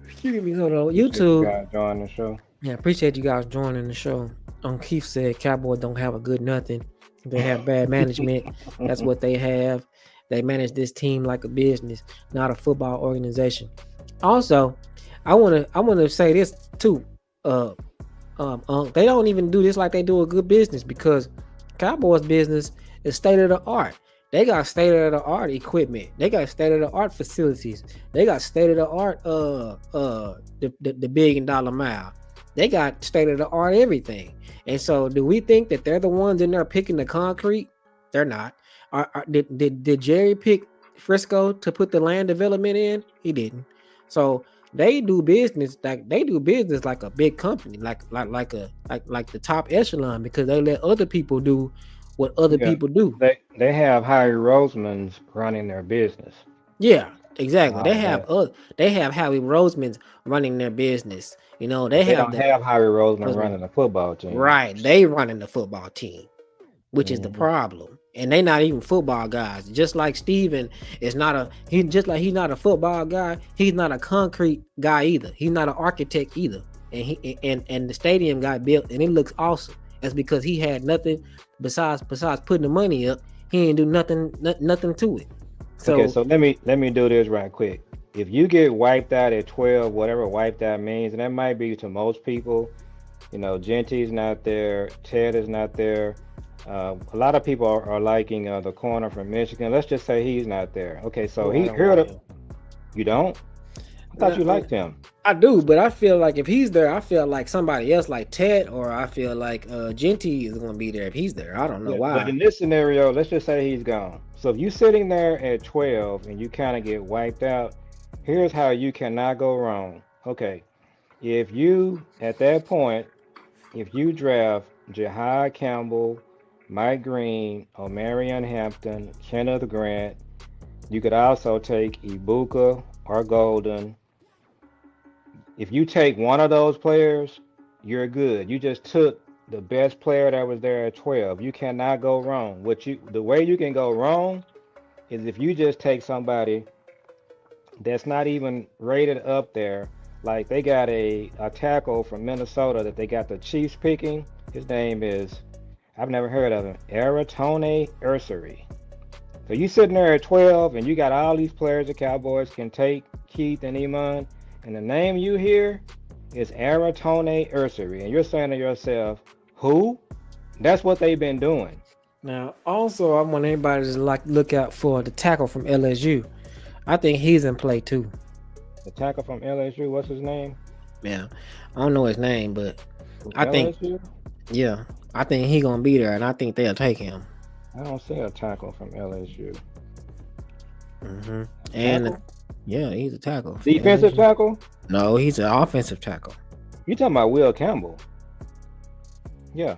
excuse me, hold on. Appreciate you YouTube. guys joining the show. Yeah, appreciate you guys joining the show. Keith said Cowboys don't have a good nothing. They have bad management. That's what they have. They manage this team like a business, not a football organization. Also, I wanna say this too. Uh, they don't even do this like they do a good business because Cowboys business is state of the art. They got state of the art equipment. They got state of the art facilities. They got state of the art the billion dollar mile. They got state of the art everything. And so do we think that they're the ones in there picking the concrete? They're not. Did Jerry pick Frisco to put the land development in? He didn't. So they do business like a big company, like the top echelon because they let other people do what other Yeah, people do. they have Harry Roseman's running their business Yeah, and exactly. all of that. They have Howie Roseman's running their business. You know, But they they have don't the have Harry Roseman Roseman. running the football team. Right. They running the football team, which is the Hmm. problem. And they not even football guys. Just like Steven is not he's not a football guy, he's not a concrete guy either. He's not an architect either. And the stadium got built and it looks awesome. That's because he had nothing besides putting the money up. He didn't do nothing to it. Okay, So so let me do this right quick. If you get wiped out at 12, whatever wiped out means, and that might be to most people, Genty's not there, Ted is not there. A lot of people are liking the corner from Michigan. Let's just say he's not there. Okay, so I he don't here. like him. You don't? I thought you liked him. I do, but I feel like if he's there, I feel like somebody else like Ted, or I feel like Genty is going to be there if he's there. I don't know Yeah, but why. in this scenario, let's just say he's gone. So if you're sitting there at 12 and you kind of get wiped out, here's how you cannot go wrong. Okay, if you at that point, if you draft Jahad Campbell, Mike Green, Omarion Hampton, Kenneth Grant, you could also take Ibuka or Golden, If you take one of those players, you're good. You just took the best player that was there at 12. You cannot go wrong. The way you can go wrong is if you just take somebody that's not even rated up there. Like they got a tackle from Minnesota that they got the Chiefs picking. His name is, I've never heard of him, Aratone Ursary. So you sitting there at 12 and you got all these players the Cowboys can take, Keith and Iman, and the name you hear is Aratone Ursary. And you're saying to yourself, who? That's what they've been doing. Now, also, I want everybody to look out for the tackle from LSU. I think he's in play too. The tackle from LSU, what's his name? Yeah, I don't know his name, but I think, LSU? yeah, I think he's gonna be there, and I think they'll take him. I don't see a tackle from LSU. Mm-hmm. And yeah, he's a tackle. Defensive tackle? No, he's an offensive tackle. You talking about Will Campbell? Yeah.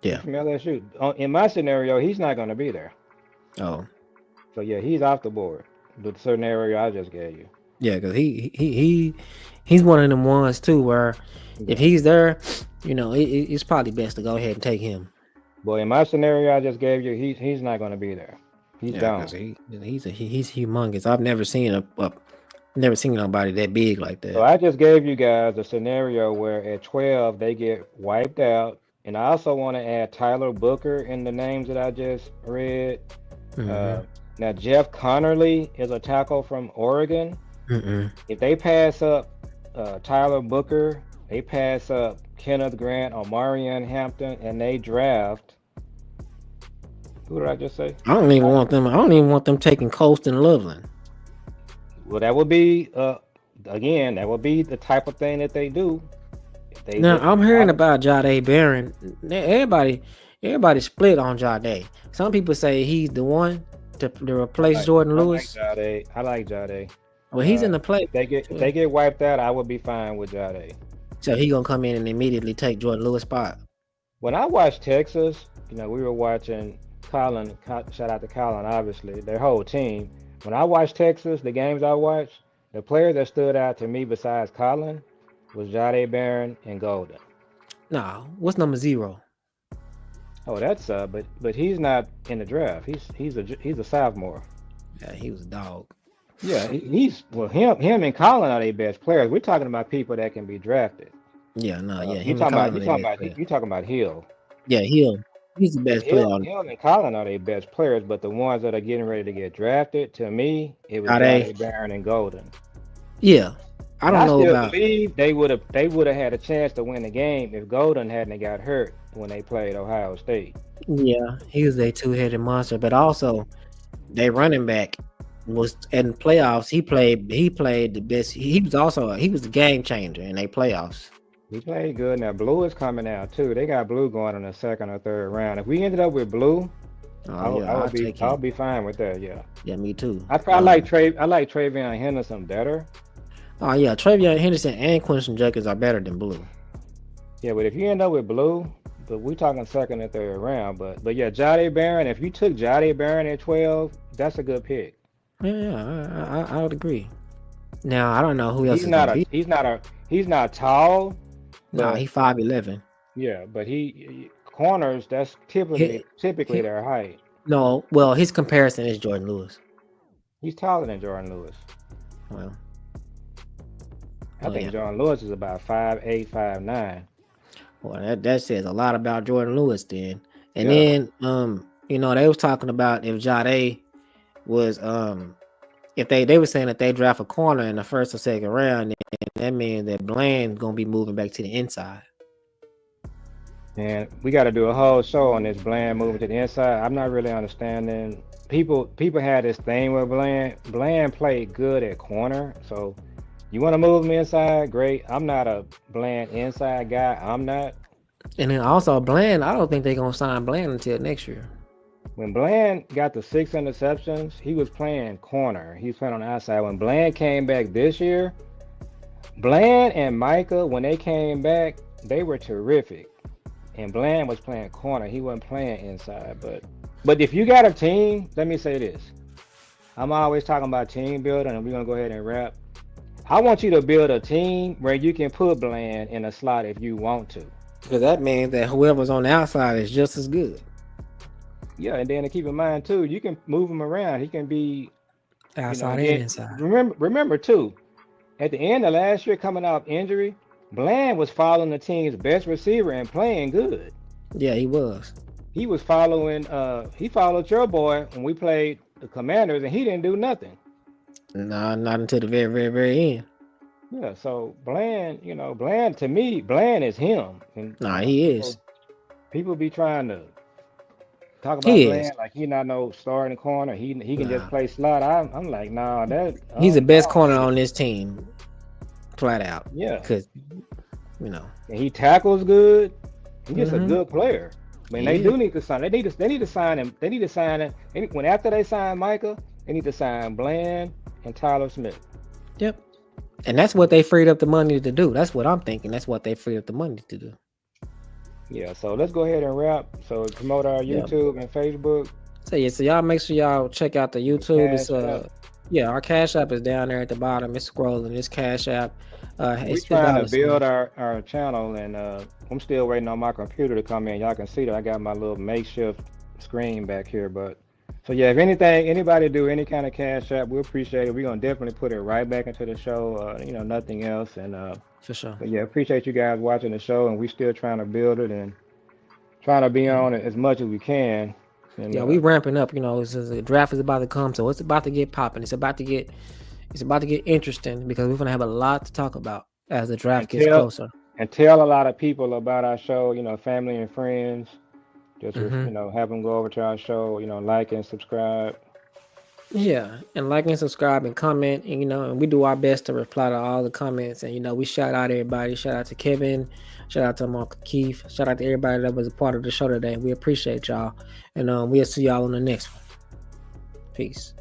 Yeah. From LSU. In my scenario, he's not going to be there. Oh. So yeah, he's off the board. The scenario I just gave you. Yeah, because he's one of them ones too where if he's there, you know, it's probably best to go ahead and take him. Well, in my scenario I just gave you, he's not going to be there. He's down. He's humongous. I've never seen never seen nobody that big like that. So I just gave you guys a scenario where at 12 they get wiped out, and I also want to add Tyler Booker in the names that I just read. Mm-hmm. Now Jeff Connerly is a tackle from Oregon. Mm-mm. If they pass up Tyler Booker, they pass up Kenneth Grant or Marion Hampton, and they draft. Who did I just say? I don't even want them taking Coast and Loveland. Well, that would be again, that would be the type of thing that they do. Now I'm hearing about Jahdae Barron. Everybody split on Jahdae. Some people say he's the one to replace Jordan Lewis. I like Jahdae. Well, he's in the play. If they get wiped out, I would be fine with Jahdae. So he gonna come in and immediately take Jordan Lewis' spot. When I watched Texas, we were watching Colin. Shout out to Colin, obviously, their whole team. When I watched Texas, the games I watched, the players that stood out to me besides Colin was Jahdae Barron and Golden. Nah, what's number 0? Oh, that's but he's not in the draft. He's a sophomore. Yeah, he was a dog. Yeah, him and Colin are their best players. We're talking about people that can be drafted. Yeah, no, yeah. You talking about Hill. Yeah, Hill. He's the best player. Hill and Colin are their best players, but the ones that are getting ready to get drafted, to me, it was Jahdae Barron and Golden. Yeah, I believe they would have had a chance to win the game if Golden hadn't got hurt when they played Ohio State. Yeah, he was a two-headed monster, but also their running back was in playoffs. He played the best. He was the game changer in their playoffs. He played good. Now Blue is coming out too. They got Blue going in the second or third round. If we ended up with Blue, I'll be fine with that. Yeah. Yeah, me too. I like Travion Henderson better. Oh yeah, Travion Henderson and Quinton Judkins are better than Blue. Yeah, but if you end up with Blue, but we talking second and third round. But yeah, Jahdae Barron. If you took Jahdae Barron at 12, that's a good pick. Yeah, I would agree. Now I don't know who else. He's not tall. No, he's 5'11". Yeah, but he corners. That's typically their height. No, well, his comparison is Jordan Lewis. He's taller than Jordan Lewis. Well, I think Jordan Lewis is about 5'8", 5'9". Well, that says a lot about Jordan Lewis then. And then they was talking about if Jahdae was if they were saying that they draft a corner in the first or second round, and that means that Bland's gonna be moving back to the inside. And we got to do a whole show on this Bland moving to the inside. I'm not really understanding. People had this thing with Bland. Bland played good at corner, so you want to move him inside? Great. I'm not a Bland inside guy. I'm not. And then also Bland, I don't think they're gonna sign Bland until next year. When Bland got the 6 interceptions, he was playing corner. He was playing on the outside. When Bland came back this year, Bland and Micah, when they came back, they were terrific. And Bland was playing corner. He wasn't playing inside. But if you got a team, let me say this. I'm always talking about team building, and we're going to go ahead and wrap. I want you to build a team where you can put Bland in a slot if you want to. Because that means that whoever's on the outside is just as good. Yeah, and then to keep in mind too, you can move him around. He can be, Outside and then inside. remember too, at the end of last year coming off injury, Bland was following the team's best receiver and playing good. Yeah, he was. He was following he followed your boy when we played the Commanders and he didn't do nothing. No, not until the very, very, very end. Yeah, so Bland, Bland to me, Bland is him. And Nah, he is. people be trying to talk about He is. Bland like he not no starting corner. He can just Nah. play slot. I'm like, nah, He's the best no. corner on this team. Flat out. Yeah. Because, And he tackles good. He's just a Mhm. good player. I mean, they Yeah. do need to sign. They need to sign him. They need to sign him. When after they sign Micah, they need to sign Bland and Tyler Smith. Yep. And that's what they freed up the money to do. That's what I'm thinking. That's what they freed up the money to do. Yeah. So let's go ahead and wrap. So promote our Yeah. YouTube and Facebook. So yeah, so y'all make sure y'all check out the YouTube. It's Cash App. yeah, our Cash App is down there at the bottom. It's scrolling. It's Cash App. We're It's trying to $2. build our channel, and I'm still waiting on my computer to come in. Y'all can see that I got my little makeshift screen back here, but so yeah, if anybody do any kind of Cash App, we appreciate it. We're gonna definitely put it right back into the show. Nothing else, and For sure. but yeah, appreciate you guys watching the show, and we still trying to build it and trying to be on it as much as we can. And, Yeah, we ramping up. The draft is about to come, so it's about to get popping. It's about to get interesting because we're gonna have a lot to talk about as the draft gets closer. And tell a lot of people about our show. Family and friends. Just Mhm. have them go over to our show. Like and subscribe. Yeah, and like and subscribe and comment, and we do our best to reply to all the comments. And we shout out everybody. Shout out to Kevin. Shout out to Mark Keith. Shout out to everybody that was a part of the show today. We appreciate y'all, and we'll see y'all on the next one. Peace.